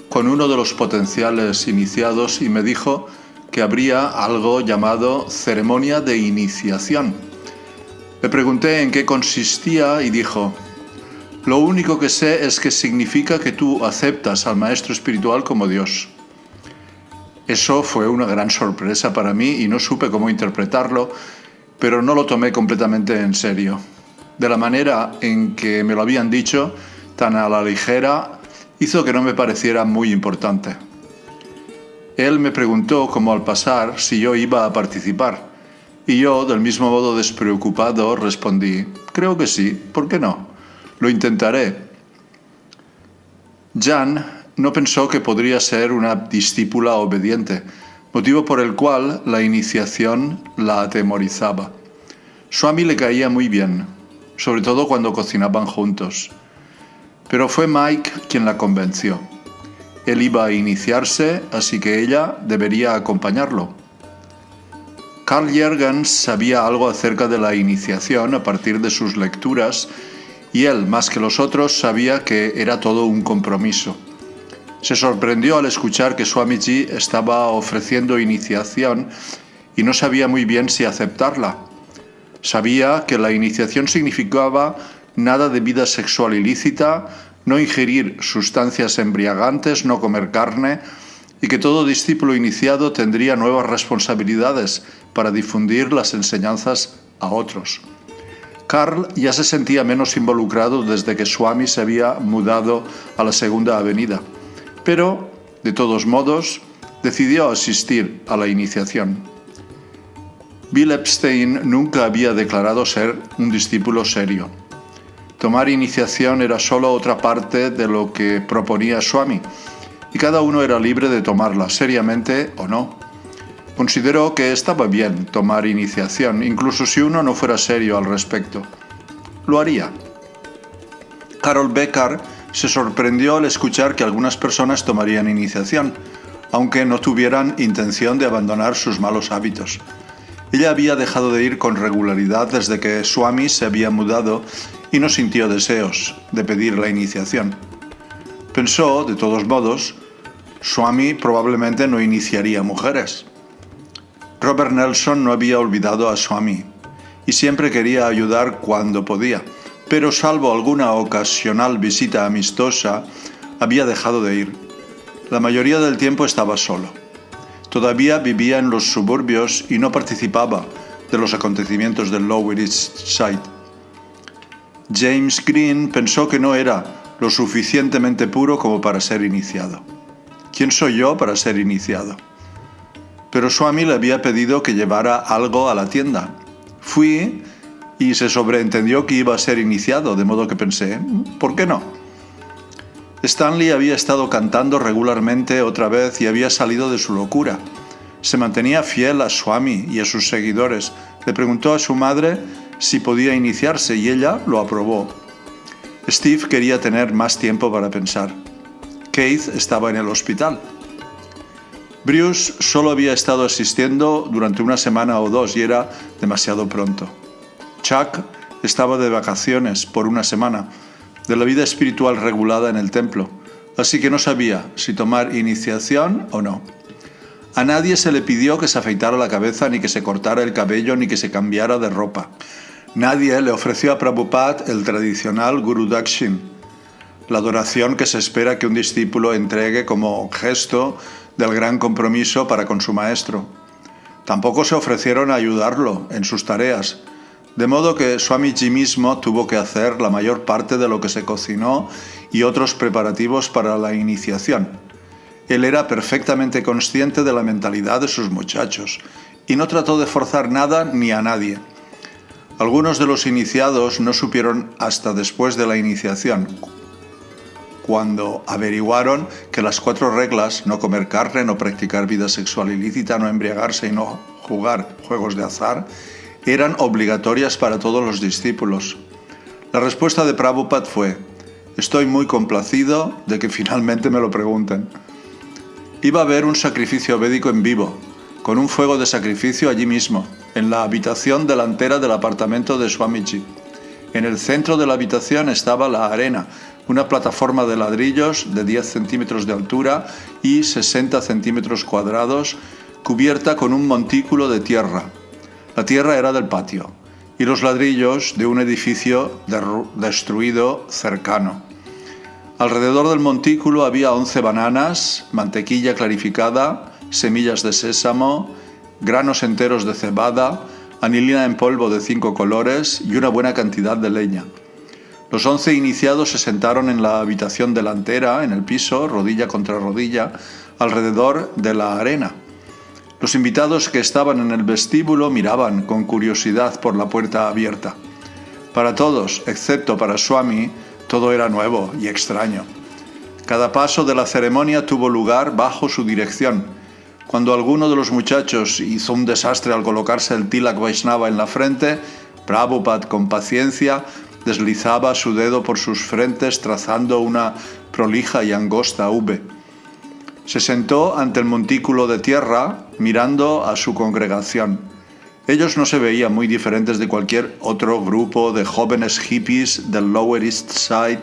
con uno de los potenciales iniciados y me dijo que habría algo llamado ceremonia de iniciación. Le pregunté en qué consistía y dijo: lo único que sé es que significa que tú aceptas al maestro espiritual como Dios. Eso fue una gran sorpresa para mí y no supe cómo interpretarlo, pero no lo tomé completamente en serio. De la manera en que me lo habían dicho, tan a la ligera, hizo que no me pareciera muy importante. Él me preguntó, como al pasar, si yo iba a participar, y yo, del mismo modo despreocupado, respondí: creo que sí, ¿por qué no? Lo intentaré. Jan no pensó que podría ser una discípula obediente, motivo por el cual la iniciación la atemorizaba. Swami le caía muy bien, sobre todo cuando cocinaban juntos. Pero fue Mike quien la convenció. Él iba a iniciarse, así que ella debería acompañarlo. Carl Jürgens sabía algo acerca de la iniciación a partir de sus lecturas, y él, más que los otros, sabía que era todo un compromiso. Se sorprendió al escuchar que Swamiji estaba ofreciendo iniciación y no sabía muy bien si aceptarla. Sabía que la iniciación significaba nada de vida sexual ilícita, no ingerir sustancias embriagantes, no comer carne, y que todo discípulo iniciado tendría nuevas responsabilidades para difundir las enseñanzas a otros. Carl ya se sentía menos involucrado desde que Swami se había mudado a la Segunda Avenida, pero, de todos modos, decidió asistir a la iniciación. Bill Epstein nunca había declarado ser un discípulo serio. Tomar iniciación era solo otra parte de lo que proponía Swami, y cada uno era libre de tomarla seriamente o no. Consideró que estaba bien tomar iniciación, incluso si uno no fuera serio al respecto. Lo haría. Carol Becker se sorprendió al escuchar que algunas personas tomarían iniciación, aunque no tuvieran intención de abandonar sus malos hábitos. Ella había dejado de ir con regularidad desde que Swami se había mudado y no sintió deseos de pedir la iniciación. Pensó, de todos modos, Swami probablemente no iniciaría mujeres. Robert Nelson no había olvidado a Swami y siempre quería ayudar cuando podía, pero salvo alguna ocasional visita amistosa, había dejado de ir. La mayoría del tiempo estaba solo. Todavía vivía en los suburbios y no participaba de los acontecimientos del Lower East Side. James Green pensó que no era lo suficientemente puro como para ser iniciado. ¿Quién soy yo para ser iniciado? Pero Swami le había pedido que llevara algo a la tienda. Fui y se sobreentendió que iba a ser iniciado, de modo que pensé, ¿por qué no? Stanley había estado cantando regularmente otra vez y había salido de su locura. Se mantenía fiel a Swami y a sus seguidores. Le preguntó a su madre si podía iniciarse y ella lo aprobó. Steve quería tener más tiempo para pensar. Keith estaba en el hospital. Bruce solo había estado asistiendo durante una semana o dos y era demasiado pronto. Chuck estaba de vacaciones por una semana, de la vida espiritual regulada en el templo, así que no sabía si tomar iniciación o no. A nadie se le pidió que se afeitara la cabeza, ni que se cortara el cabello, ni que se cambiara de ropa. Nadie le ofreció a Prabhupada el tradicional Guru Dakshin, la adoración que se espera que un discípulo entregue como gesto del gran compromiso para con su maestro. Tampoco se ofrecieron a ayudarlo en sus tareas, de modo que Swamiji mismo tuvo que hacer la mayor parte de lo que se cocinó y otros preparativos para la iniciación. Él era perfectamente consciente de la mentalidad de sus muchachos y no trató de forzar nada ni a nadie. Algunos de los iniciados no supieron hasta después de la iniciación, cuando averiguaron que las 4 reglas, no comer carne, no practicar vida sexual ilícita, no embriagarse y no jugar juegos de azar, eran obligatorias para todos los discípulos. La respuesta de Prabhupada fue: estoy muy complacido de que finalmente me lo pregunten. Iba a haber un sacrificio védico en vivo, con un fuego de sacrificio allí mismo, en la habitación delantera del apartamento de Swamiji. En el centro de la habitación estaba la arena, una plataforma de ladrillos de 10 centímetros de altura y 60 centímetros cuadrados, cubierta con un montículo de tierra. La tierra era del patio, y los ladrillos de un edificio destruido cercano. Alrededor del montículo había 11 bananas, mantequilla clarificada, semillas de sésamo, granos enteros de cebada, anilina en polvo de 5 colores y una buena cantidad de leña. Los 11 iniciados se sentaron en la habitación delantera, en el piso, rodilla contra rodilla, alrededor de la arena. Los invitados que estaban en el vestíbulo miraban con curiosidad por la puerta abierta. Para todos, excepto para Swami, todo era nuevo y extraño. Cada paso de la ceremonia tuvo lugar bajo su dirección. Cuando alguno de los muchachos hizo un desastre al colocarse el tilak Vaishnava en la frente, Prabhupada, con paciencia, deslizaba su dedo por sus frentes trazando una prolija y angosta V. Se sentó ante el montículo de tierra mirando a su congregación. Ellos no se veían muy diferentes de cualquier otro grupo de jóvenes hippies del Lower East Side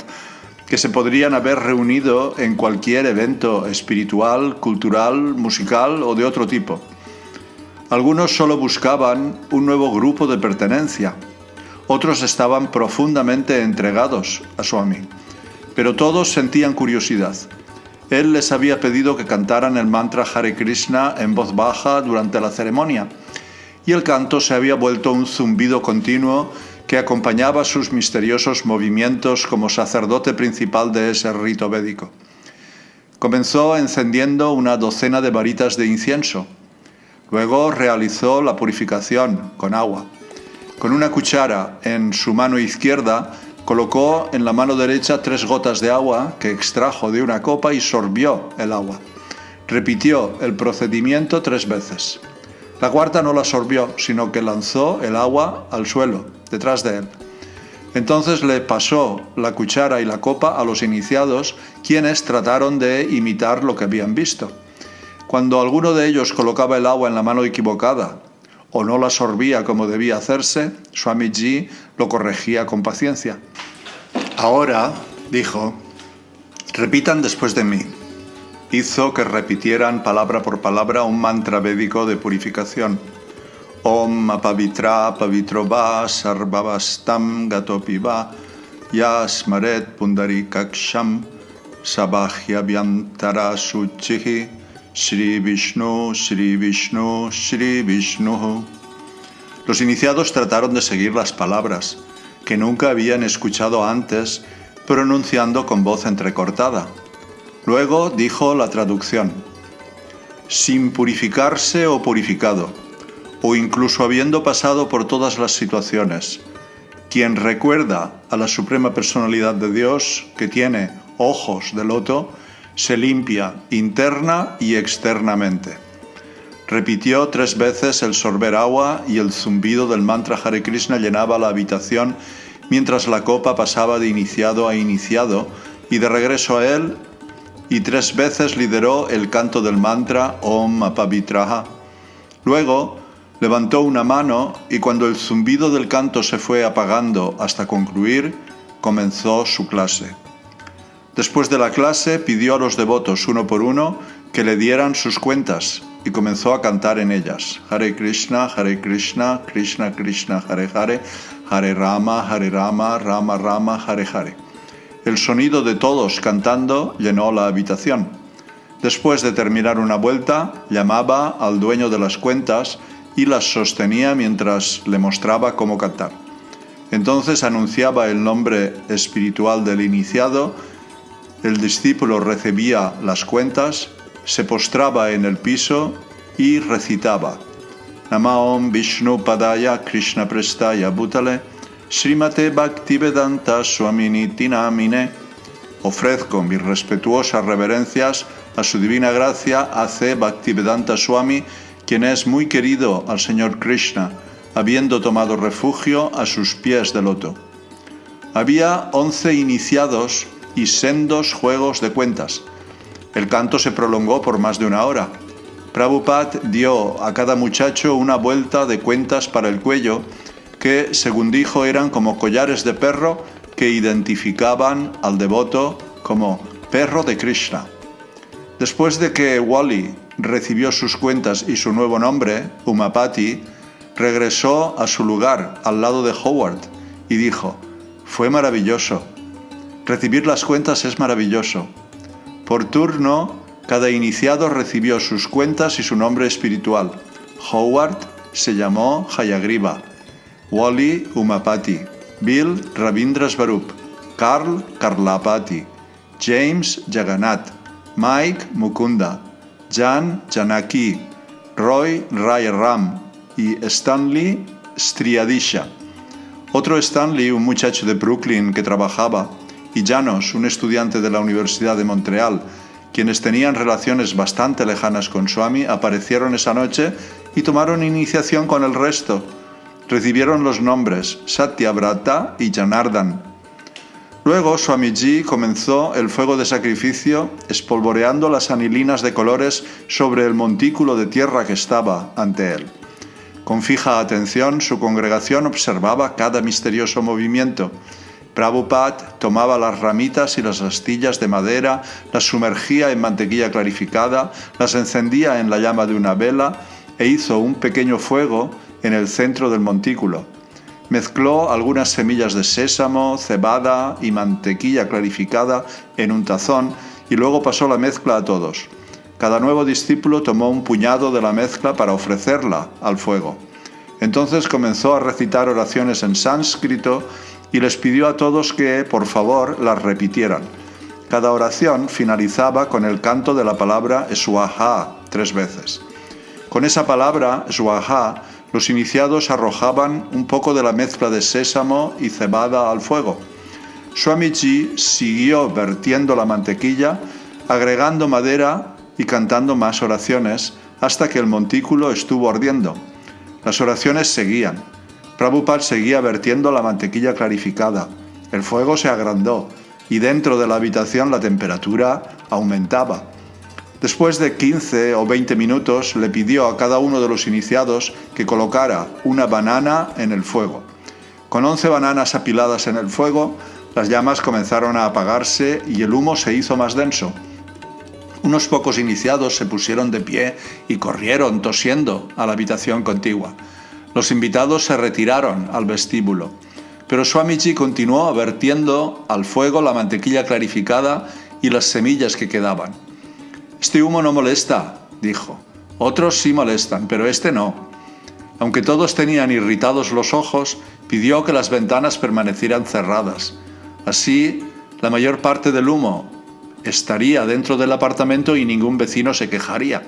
que se podrían haber reunido en cualquier evento espiritual, cultural, musical o de otro tipo. Algunos solo buscaban un nuevo grupo de pertenencia. Otros estaban profundamente entregados a Swami, pero todos sentían curiosidad. Él les había pedido que cantaran el mantra Hare Krishna en voz baja durante la ceremonia, y el canto se había vuelto un zumbido continuo que acompañaba sus misteriosos movimientos como sacerdote principal de ese rito védico. Comenzó encendiendo una docena de varitas de incienso. Luego realizó la purificación con agua. Con una cuchara en su mano izquierda, colocó en la mano derecha 3 gotas de agua que extrajo de una copa y sorbió el agua. Repitió el procedimiento 3 veces. La cuarta no la sorbió, sino que lanzó el agua al suelo, detrás de él. Entonces le pasó la cuchara y la copa a los iniciados, quienes trataron de imitar lo que habían visto. Cuando alguno de ellos colocaba el agua en la mano equivocada o no la sorbía como debía hacerse, Swamiji lo corregía con paciencia. Ahora, dijo, repitan después de mí. Hizo que repitieran palabra por palabra un mantra védico de purificación. Om apavitra pavitro va sarvavastam gatopiva yasmaret pundarikaksham sabahya vyantara suchihi Shri Vishnu, Shri Vishnu, Shri Vishnu. Los iniciados trataron de seguir las palabras, que nunca habían escuchado antes, pronunciando con voz entrecortada. Luego dijo la traducción: sin purificarse o purificado, o incluso habiendo pasado por todas las situaciones, quien recuerda a la Suprema Personalidad de Dios, que tiene ojos de loto, se limpia interna y externamente. Repitió 3 veces el sorber agua y el zumbido del mantra Hare Krishna llenaba la habitación mientras la copa pasaba de iniciado a iniciado y de regreso a él, y 3 veces lideró el canto del mantra Om Apavitraha. Luego levantó una mano y cuando el zumbido del canto se fue apagando hasta concluir, comenzó su clase. Después de la clase pidió a los devotos uno por uno que le dieran sus cuentas y comenzó a cantar en ellas. Hare Krishna, Krishna Krishna, Hare Hare, Hare Rama, Rama Rama, Hare Hare. El sonido de todos cantando llenó la habitación. Después de terminar una vuelta, llamaba al dueño de las cuentas y las sostenía mientras le mostraba cómo cantar. Entonces anunciaba el nombre espiritual del iniciado, el discípulo recibía las cuentas, se postraba en el piso y recitaba: Namaom Vishnu Padaya Krishna Prestaya Bhutale Srimate Bhaktivedanta Swaminiti Namine. Ofrezco mis respetuosas reverencias a su divina gracia A.C. Bhaktivedanta Swami, quien es muy querido al Señor Krishna, habiendo tomado refugio a sus pies de loto. Había 11 iniciados y sendos juegos de cuentas. El canto se prolongó por más de 1 hora. Prabhupada dio a cada muchacho una vuelta de cuentas para el cuello que, según dijo, eran como collares de perro que identificaban al devoto como perro de Krishna. Después de que Wali recibió sus cuentas y su nuevo nombre, Umapati, regresó a su lugar al lado de Howard y dijo: «Fue maravilloso. Recibir las cuentas es maravilloso». Por turno, cada iniciado recibió sus cuentas y su nombre espiritual. Howard se llamó Hayagriva, Wally Umapati, Bill Ravindra Swarup, Carl Karlapati, James Jagannath, Mike Mukunda, Jan Janaki, Roy Rayaram y Stanley Striadisha. Otro Stanley, un muchacho de Brooklyn que trabajaba, y Janos, un estudiante de la Universidad de Montreal, quienes tenían relaciones bastante lejanas con Swami, aparecieron esa noche y tomaron iniciación con el resto. Recibieron los nombres Satyavrata y Janardhan. Luego Swamiji comenzó el fuego de sacrificio espolvoreando las anilinas de colores sobre el montículo de tierra que estaba ante él. Con fija atención, su congregación observaba cada misterioso movimiento. Prabhupada tomaba las ramitas y las astillas de madera, las sumergía en mantequilla clarificada, las encendía en la llama de una vela e hizo un pequeño fuego en el centro del montículo. Mezcló algunas semillas de sésamo, cebada y mantequilla clarificada en un tazón y luego pasó la mezcla a todos. Cada nuevo discípulo tomó un puñado de la mezcla para ofrecerla al fuego. Entonces comenzó a recitar oraciones en sánscrito y les pidió a todos que, por favor, las repitieran. Cada oración finalizaba con el canto de la palabra Swaha 3 veces. Con esa palabra, Swaha, los iniciados arrojaban un poco de la mezcla de sésamo y cebada al fuego. Swamiji siguió vertiendo la mantequilla, agregando madera y cantando más oraciones hasta que el montículo estuvo ardiendo. Las oraciones seguían. Prabhupada seguía vertiendo la mantequilla clarificada. El fuego se agrandó y dentro de la habitación la temperatura aumentaba. Después de 15 o 20 minutos le pidió a cada uno de los iniciados que colocara una banana en el fuego. Con 11 bananas apiladas en el fuego, las llamas comenzaron a apagarse y el humo se hizo más denso. Unos pocos iniciados se pusieron de pie y corrieron tosiendo a la habitación contigua. Los invitados se retiraron al vestíbulo, pero Swamiji continuó vertiendo al fuego la mantequilla clarificada y las semillas que quedaban. «Este humo no molesta», dijo. «Otros sí molestan, pero este no». Aunque todos tenían irritados los ojos, pidió que las ventanas permanecieran cerradas. Así, la mayor parte del humo estaría dentro del apartamento y ningún vecino se quejaría.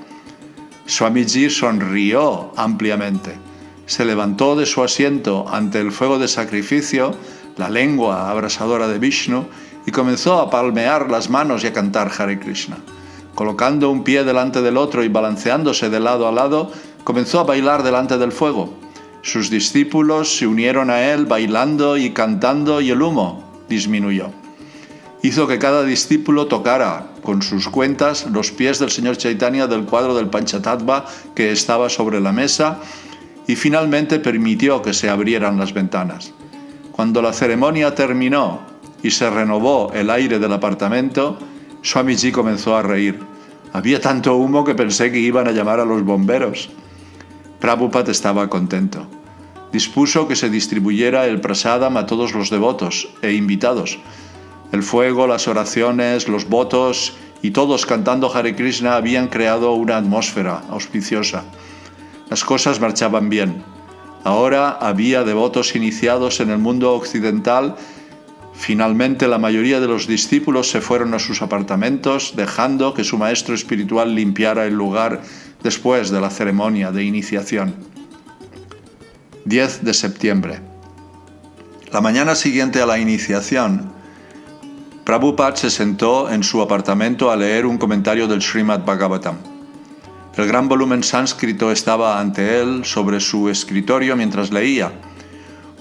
Swamiji sonrió ampliamente. Se levantó de su asiento ante el fuego de sacrificio, la lengua abrasadora de Vishnu, y comenzó a palmear las manos y a cantar Hare Krishna. Colocando un pie delante del otro y balanceándose de lado a lado, comenzó a bailar delante del fuego. Sus discípulos se unieron a él bailando y cantando y el humo disminuyó. Hizo que cada discípulo tocara con sus cuentas los pies del Señor Chaitanya del cuadro del Panchatattva que estaba sobre la mesa y finalmente permitió que se abrieran las ventanas. Cuando la ceremonia terminó y se renovó el aire del apartamento, Swamiji comenzó a reír. Había tanto humo que pensé que iban a llamar a los bomberos. Prabhupada estaba contento. Dispuso que se distribuyera el prasadam a todos los devotos e invitados. El fuego, las oraciones, los votos y todos cantando Hare Krishna habían creado una atmósfera auspiciosa. Las cosas marchaban bien. Ahora había devotos iniciados en el mundo occidental. Finalmente la mayoría de los discípulos se fueron a sus apartamentos, dejando que su maestro espiritual limpiara el lugar después de la ceremonia de iniciación. 10 de septiembre. La mañana siguiente a la iniciación, Prabhupada se sentó en su apartamento a leer un comentario del Srimad Bhagavatam. El gran volumen sánscrito estaba ante él sobre su escritorio mientras leía.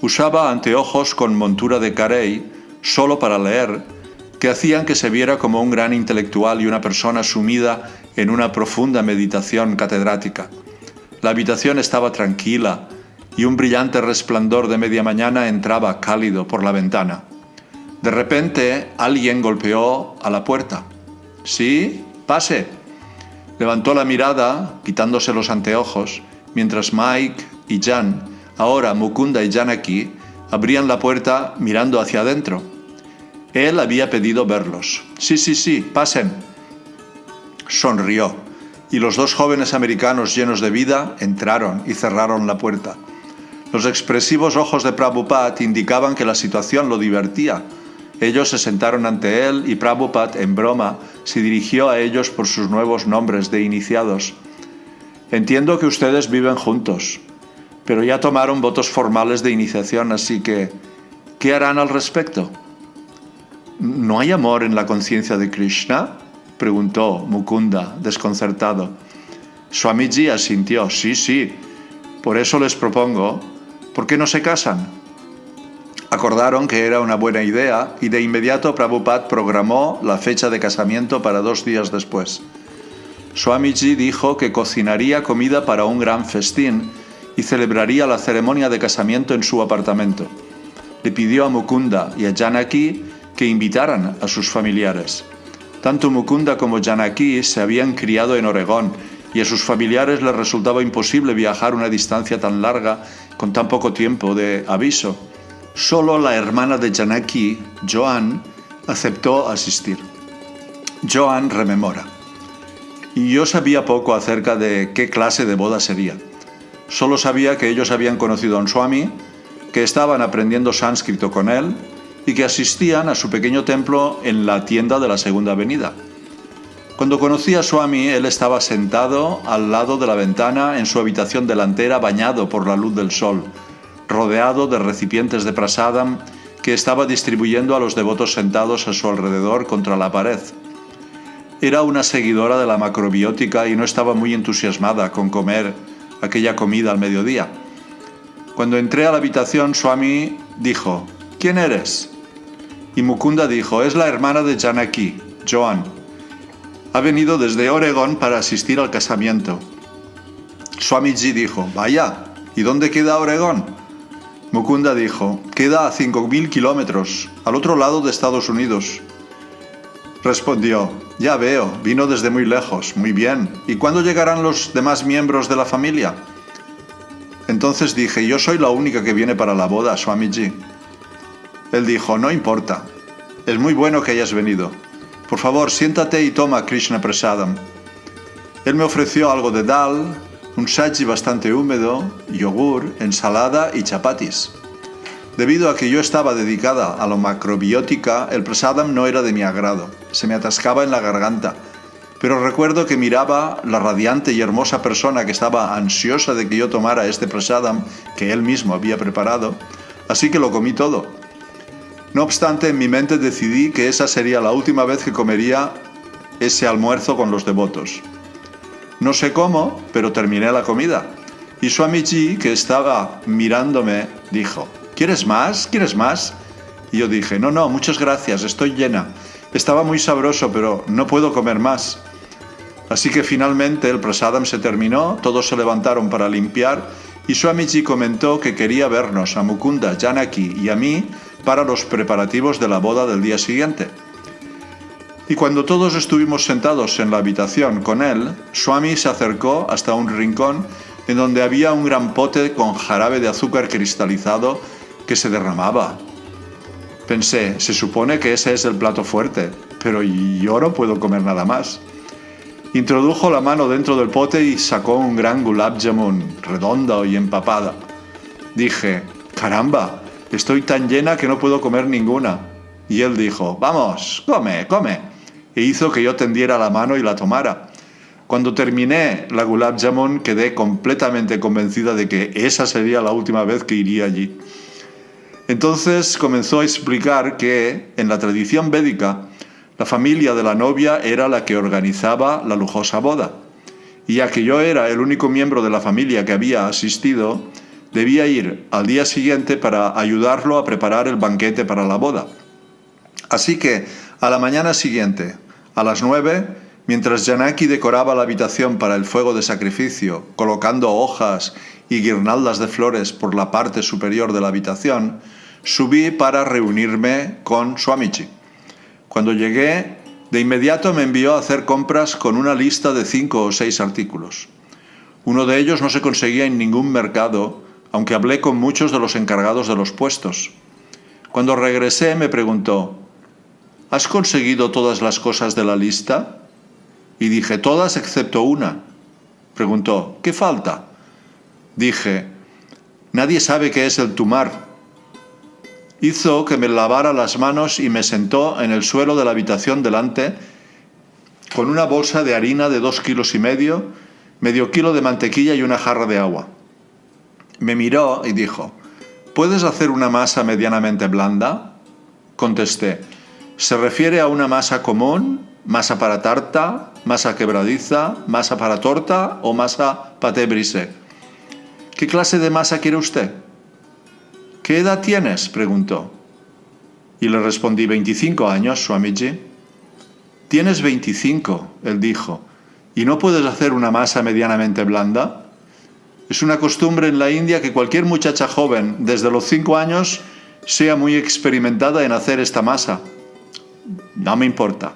Usaba anteojos con montura de carey solo para leer, que hacían que se viera como un gran intelectual y una persona sumida en una profunda meditación catedrática. La habitación estaba tranquila y un brillante resplandor de media mañana entraba cálido por la ventana. De repente, alguien golpeó a la puerta. «Sí, pase». Levantó la mirada, quitándose los anteojos, mientras Mike y Jan, ahora Mukunda y Janaki, abrían la puerta mirando hacia adentro. Él había pedido verlos. Sí, pasen. Sonrió, y los dos jóvenes americanos llenos de vida entraron y cerraron la puerta. Los expresivos ojos de Prabhupada indicaban que la situación lo divertía. Ellos se sentaron ante él y Prabhupada, en broma, se dirigió a ellos por sus nuevos nombres de iniciados. Entiendo que ustedes viven juntos, pero ya tomaron votos formales de iniciación, así que, ¿qué harán al respecto? ¿No hay amor en la conciencia de Krishna?, preguntó Mukunda, desconcertado. Swamiji asintió. Sí. Por eso les propongo, ¿por qué no se casan? Acordaron que era una buena idea y de inmediato Prabhupada programó la fecha de casamiento para 2 días después. Swamiji dijo que cocinaría comida para un gran festín y celebraría la ceremonia de casamiento en su apartamento. Le pidió a Mukunda y a Janaki que invitaran a sus familiares. Tanto Mukunda como Janaki se habían criado en Oregón y a sus familiares les resultaba imposible viajar una distancia tan larga con tan poco tiempo de aviso. Solo la hermana de Janaki, Joan, aceptó asistir. Joan rememora. Y yo sabía poco acerca de qué clase de boda sería. Solo sabía que ellos habían conocido a un Swami, que estaban aprendiendo sánscrito con él y que asistían a su pequeño templo en la tienda de la Segunda Avenida. Cuando conocí a Swami, él estaba sentado al lado de la ventana en su habitación delantera, bañado por la luz del sol, rodeado de recipientes de prasadam que estaba distribuyendo a los devotos sentados a su alrededor contra la pared. Era una seguidora de la macrobiótica y no estaba muy entusiasmada con comer aquella comida al mediodía. Cuando entré a la habitación, Swami dijo: ¿Quién eres? Y Mukunda dijo: es la hermana de Janaki, Joan. Ha venido desde Oregón para asistir al casamiento. Swamiji dijo: vaya, ¿y dónde queda Oregón? Mukunda dijo: queda a 5.000 kilómetros, al otro lado de Estados Unidos. Respondió: ya veo, vino desde muy lejos, muy bien. ¿Y cuándo llegarán los demás miembros de la familia? Entonces dije: yo soy la única que viene para la boda, Swamiji. Él dijo: no importa, es muy bueno que hayas venido. Por favor, siéntate y toma Krishna Prasadam. Él me ofreció algo de dal, un saji bastante húmedo, yogur, ensalada y chapatis. Debido a que yo estaba dedicada a la macrobiótica, el prasadam no era de mi agrado, se me atascaba en la garganta. Pero recuerdo que miraba la radiante y hermosa persona que estaba ansiosa de que yo tomara este prasadam que él mismo había preparado, así que lo comí todo. No obstante, en mi mente decidí que esa sería la última vez que comería ese almuerzo con los devotos. No sé cómo, pero terminé la comida. Y Swamiji, que estaba mirándome, dijo: ¿quieres más? ¿Quieres más? Y yo dije: no, muchas gracias, estoy llena. Estaba muy sabroso, pero no puedo comer más. Así que finalmente el prasadam se terminó, todos se levantaron para limpiar y Swamiji comentó que quería vernos a Mukunda, Janaki y a mí para los preparativos de la boda del día siguiente. Y cuando todos estuvimos sentados en la habitación con él, Swami se acercó hasta un rincón en donde había un gran pote con jarabe de azúcar cristalizado que se derramaba. Pensé: se supone que ese es el plato fuerte, pero yo no puedo comer nada más. Introdujo la mano dentro del pote y sacó un gran gulab jamun, redondo y empapada. Dije: caramba, estoy tan llena que no puedo comer ninguna. Y él dijo: vamos, come. E hizo que yo tendiera la mano y la tomara. Cuando terminé la gulab jamun quedé completamente convencida de que esa sería la última vez que iría allí. Entonces comenzó a explicar que en la tradición védica la familia de la novia era la que organizaba la lujosa boda. Y ya que yo era el único miembro de la familia que había asistido, debía ir al día siguiente para ayudarlo a preparar el banquete para la boda. Así que a la mañana siguiente, a las 9, mientras Janaki decoraba la habitación para el fuego de sacrificio, colocando hojas y guirnaldas de flores por la parte superior de la habitación, subí para reunirme con Swamiji. Cuando llegué, de inmediato me envió a hacer compras con una lista de 5 o 6 artículos. Uno de ellos no se conseguía en ningún mercado, aunque hablé con muchos de los encargados de los puestos. Cuando regresé me preguntó: ¿has conseguido todas las cosas de la lista? Y dije: todas excepto una. Preguntó: ¿qué falta? Dije: nadie sabe qué es el tumar. Hizo que me lavara las manos y me sentó en el suelo de la habitación delante con una bolsa de harina de 2,5 kilos, medio kilo de mantequilla y una jarra de agua. Me miró y dijo: ¿puedes hacer una masa medianamente blanda? Contesté: ¿se refiere a una masa común, masa para tarta, masa quebradiza, masa para torta o masa pâté brisé? ¿Qué clase de masa quiere usted? ¿Qué edad tienes?, preguntó. Y le respondí: 25 años, Swamiji. Tienes 25, él dijo, ¿y no puedes hacer una masa medianamente blanda? Es una costumbre en la India que cualquier muchacha joven, desde los 5 años, sea muy experimentada en hacer esta masa. No me importa,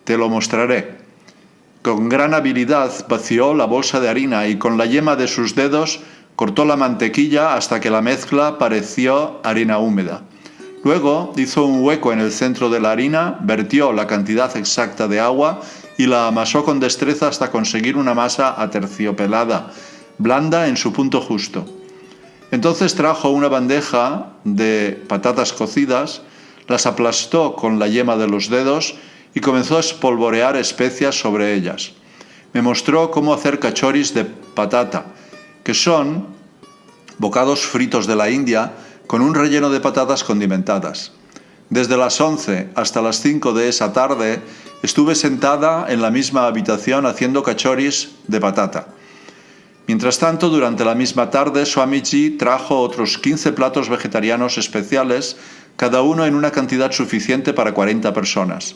te lo mostraré. Con gran habilidad vació la bolsa de harina y con la yema de sus dedos cortó la mantequilla hasta que la mezcla pareció harina húmeda. Luego hizo un hueco en el centro de la harina, vertió la cantidad exacta de agua y la amasó con destreza hasta conseguir una masa aterciopelada, blanda en su punto justo. Entonces trajo una bandeja de patatas cocidas, las aplastó con la yema de los dedos y comenzó a espolvorear especias sobre ellas. Me mostró cómo hacer cachoris de patata, que son bocados fritos de la India con un relleno de patatas condimentadas. Desde las 11 hasta las 5 de esa tarde estuve sentada en la misma habitación haciendo cachoris de patata. Mientras tanto, durante la misma tarde, Swamiji trajo otros 15 platos vegetarianos especiales, cada uno en una cantidad suficiente para 40 personas.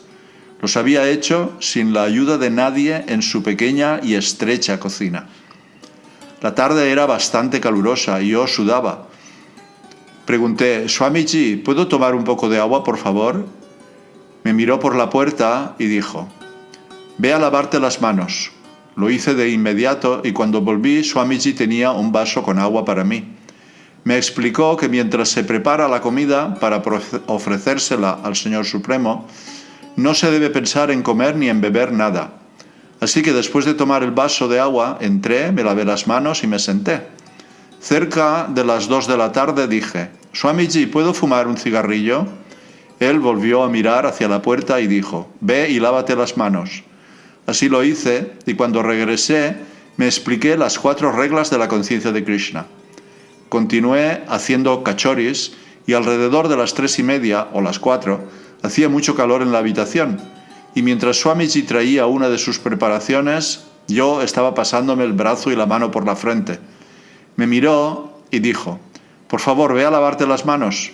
Los había hecho sin la ayuda de nadie en su pequeña y estrecha cocina. La tarde era bastante calurosa y yo sudaba. Pregunté: Swamiji, ¿puedo tomar un poco de agua, por favor? Me miró por la puerta y dijo: ve a lavarte las manos. Lo hice de inmediato y cuando volví, Swamiji tenía un vaso con agua para mí. Me explicó que mientras se prepara la comida para ofrecérsela al Señor Supremo, no se debe pensar en comer ni en beber nada. Así que después de tomar el vaso de agua, entré, me lavé las manos y me senté. Cerca de las 2 de la tarde dije: Swamiji, ¿puedo fumar un cigarrillo? Él volvió a mirar hacia la puerta y dijo: ve y lávate las manos. Así lo hice y cuando regresé me expliqué las 4 reglas de la conciencia de Krishna. Continué haciendo cachoris y alrededor de las 3:30 o las 4 hacía mucho calor en la habitación y mientras Swamiji traía una de sus preparaciones, yo estaba pasándome el brazo y la mano por la frente. Me miró y dijo: por favor, ve a lavarte las manos.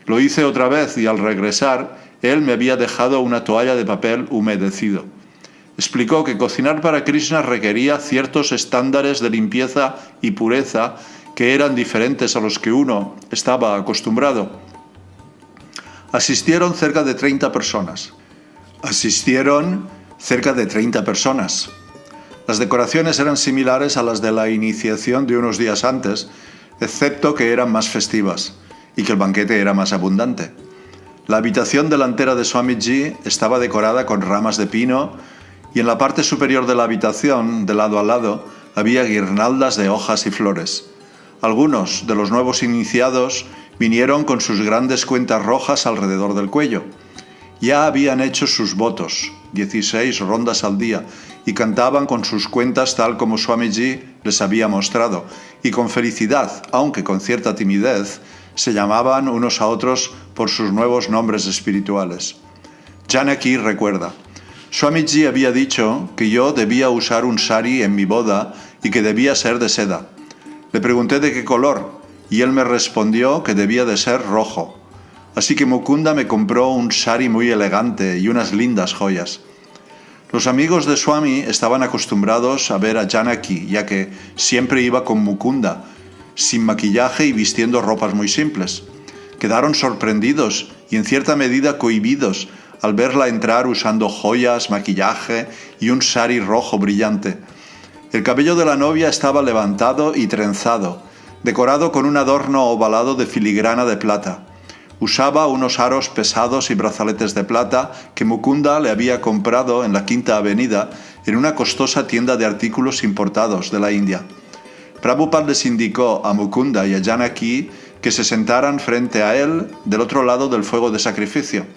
Lo hice otra vez y al regresar, él me había dejado una toalla de papel humedecido. Explicó que cocinar para Krishna requería ciertos estándares de limpieza y pureza que eran diferentes a los que uno estaba acostumbrado. Asistieron cerca de 30 personas. Las decoraciones eran similares a las de la iniciación de unos días antes, excepto que eran más festivas y que el banquete era más abundante. La habitación delantera de Swamiji estaba decorada con ramas de pino y en la parte superior de la habitación, de lado a lado, había guirnaldas de hojas y flores. Algunos de los nuevos iniciados vinieron con sus grandes cuentas rojas alrededor del cuello. Ya habían hecho sus votos, 16 rondas al día, y cantaban con sus cuentas tal como Swamiji les había mostrado, y con felicidad, aunque con cierta timidez, se llamaban unos a otros por sus nuevos nombres espirituales. Janaki recuerda: Swamiji había dicho que yo debía usar un sari en mi boda y que debía ser de seda. Le pregunté de qué color, y él me respondió que debía de ser rojo. Así que Mukunda me compró un sari muy elegante y unas lindas joyas. Los amigos de Swami estaban acostumbrados a ver a Janaki, ya que siempre iba con Mukunda, sin maquillaje y vistiendo ropas muy simples. Quedaron sorprendidos y en cierta medida cohibidos al verla entrar usando joyas, maquillaje y un sari rojo brillante. El cabello de la novia estaba levantado y trenzado, decorado con un adorno ovalado de filigrana de plata. Usaba unos aros pesados y brazaletes de plata que Mukunda le había comprado en la Quinta Avenida en una costosa tienda de artículos importados de la India. Prabhupada les indicó a Mukunda y a Janaki que se sentaran frente a él del otro lado del fuego de sacrificio.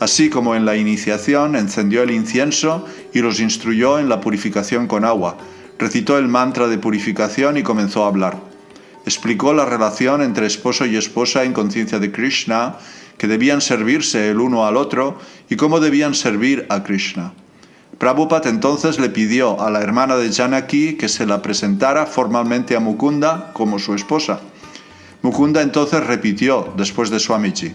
Así como en la iniciación, encendió el incienso y los instruyó en la purificación con agua. Recitó el mantra de purificación y comenzó a hablar. Explicó la relación entre esposo y esposa en conciencia de Krishna, que debían servirse el uno al otro y cómo debían servir a Krishna. Prabhupada entonces le pidió a la hermana de Janaki que se la presentara formalmente a Mukunda como su esposa. Mukunda entonces repitió después de Swamiji: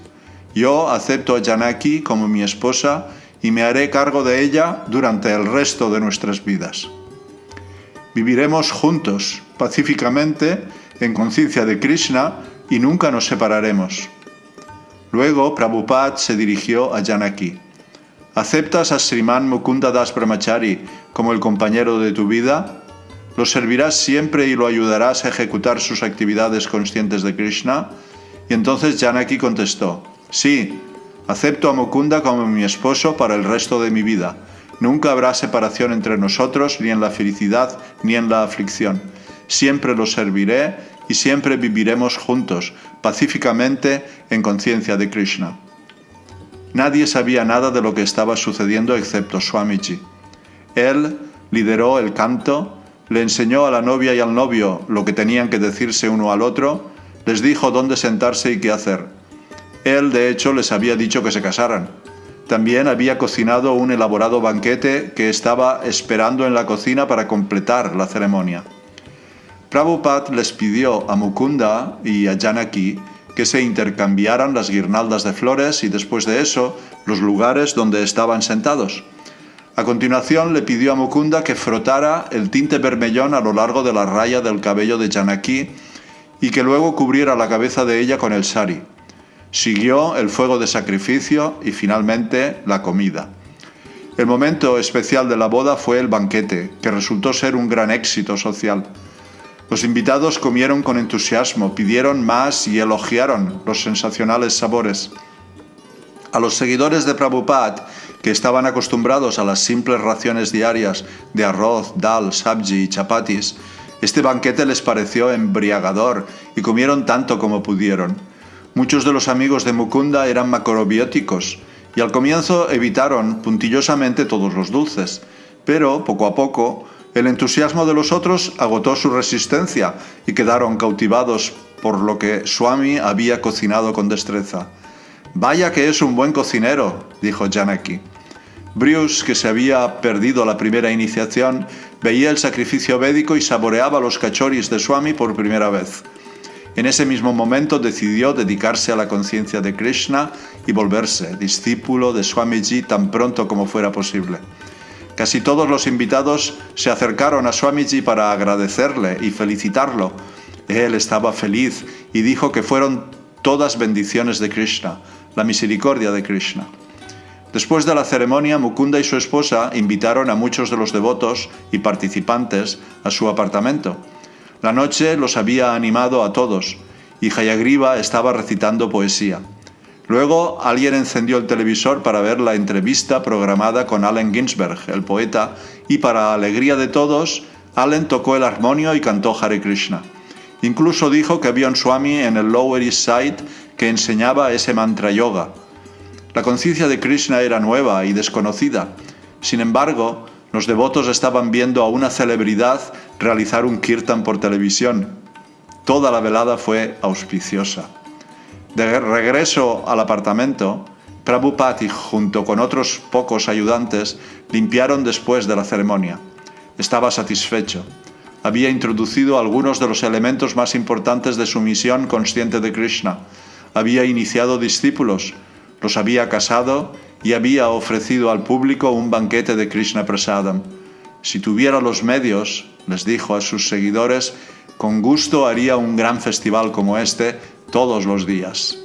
yo acepto a Janaki como mi esposa y me haré cargo de ella durante el resto de nuestras vidas. Viviremos juntos, pacíficamente, en conciencia de Krishna y nunca nos separaremos. Luego Prabhupada se dirigió a Janaki. ¿Aceptas a Sriman Mukunda Das Brahmachari como el compañero de tu vida? ¿Lo servirás siempre y lo ayudarás a ejecutar sus actividades conscientes de Krishna? Y entonces Janaki contestó: sí, acepto a Mukunda como mi esposo para el resto de mi vida. Nunca habrá separación entre nosotros, ni en la felicidad ni en la aflicción. Siempre lo serviré y siempre viviremos juntos, pacíficamente, en conciencia de Krishna. Nadie sabía nada de lo que estaba sucediendo excepto Swamiji. Él lideró el canto, le enseñó a la novia y al novio lo que tenían que decirse uno al otro, les dijo dónde sentarse y qué hacer. Él, de hecho, les había dicho que se casaran. También había cocinado un elaborado banquete que estaba esperando en la cocina para completar la ceremonia. Prabhupada les pidió a Mukunda y a Janaki que se intercambiaran las guirnaldas de flores y después de eso los lugares donde estaban sentados. A continuación le pidió a Mukunda que frotara el tinte vermellón a lo largo de la raya del cabello de Janaki y que luego cubriera la cabeza de ella con el sari. Siguió el fuego de sacrificio y finalmente la comida. El momento especial de la boda fue el banquete, que resultó ser un gran éxito social. Los invitados comieron con entusiasmo, pidieron más y elogiaron los sensacionales sabores. A los seguidores de Prabhupada, que estaban acostumbrados a las simples raciones diarias de arroz, dal, sabji y chapatis, este banquete les pareció embriagador y comieron tanto como pudieron. Muchos de los amigos de Mukunda eran macrobióticos y al comienzo evitaron puntillosamente todos los dulces, pero poco a poco el entusiasmo de los otros agotó su resistencia y quedaron cautivados por lo que Swami había cocinado con destreza. «Vaya que es un buen cocinero», dijo Janaki. Bruce, que se había perdido la primera iniciación, veía el sacrificio védico y saboreaba los cachoris de Swami por primera vez. En ese mismo momento decidió dedicarse a la conciencia de Krishna y volverse discípulo de Swamiji tan pronto como fuera posible. Casi todos los invitados se acercaron a Swamiji para agradecerle y felicitarlo. Él estaba feliz y dijo que fueron todas bendiciones de Krishna, la misericordia de Krishna. Después de la ceremonia, Mukunda y su esposa invitaron a muchos de los devotos y participantes a su apartamento. La noche los había animado a todos y Hayagriva estaba recitando poesía. Luego alguien encendió el televisor para ver la entrevista programada con Allen Ginsberg, el poeta, y para alegría de todos, Allen tocó el armonio y cantó Hare Krishna. Incluso dijo que había un Swami en el Lower East Side que enseñaba ese mantra yoga. La conciencia de Krishna era nueva y desconocida. Sin embargo, los devotos estaban viendo a una celebridad realizar un kirtan por televisión. Toda la velada fue auspiciosa. De regreso al apartamento, Prabhupada, junto con otros pocos ayudantes, limpiaron después de la ceremonia. Estaba satisfecho. Había introducido algunos de los elementos más importantes de su misión consciente de Krishna. Había iniciado discípulos, los había casado y había ofrecido al público un banquete de Krishna Prasadam. Si tuviera los medios, les dijo a sus seguidores, con gusto haría un gran festival como este todos los días.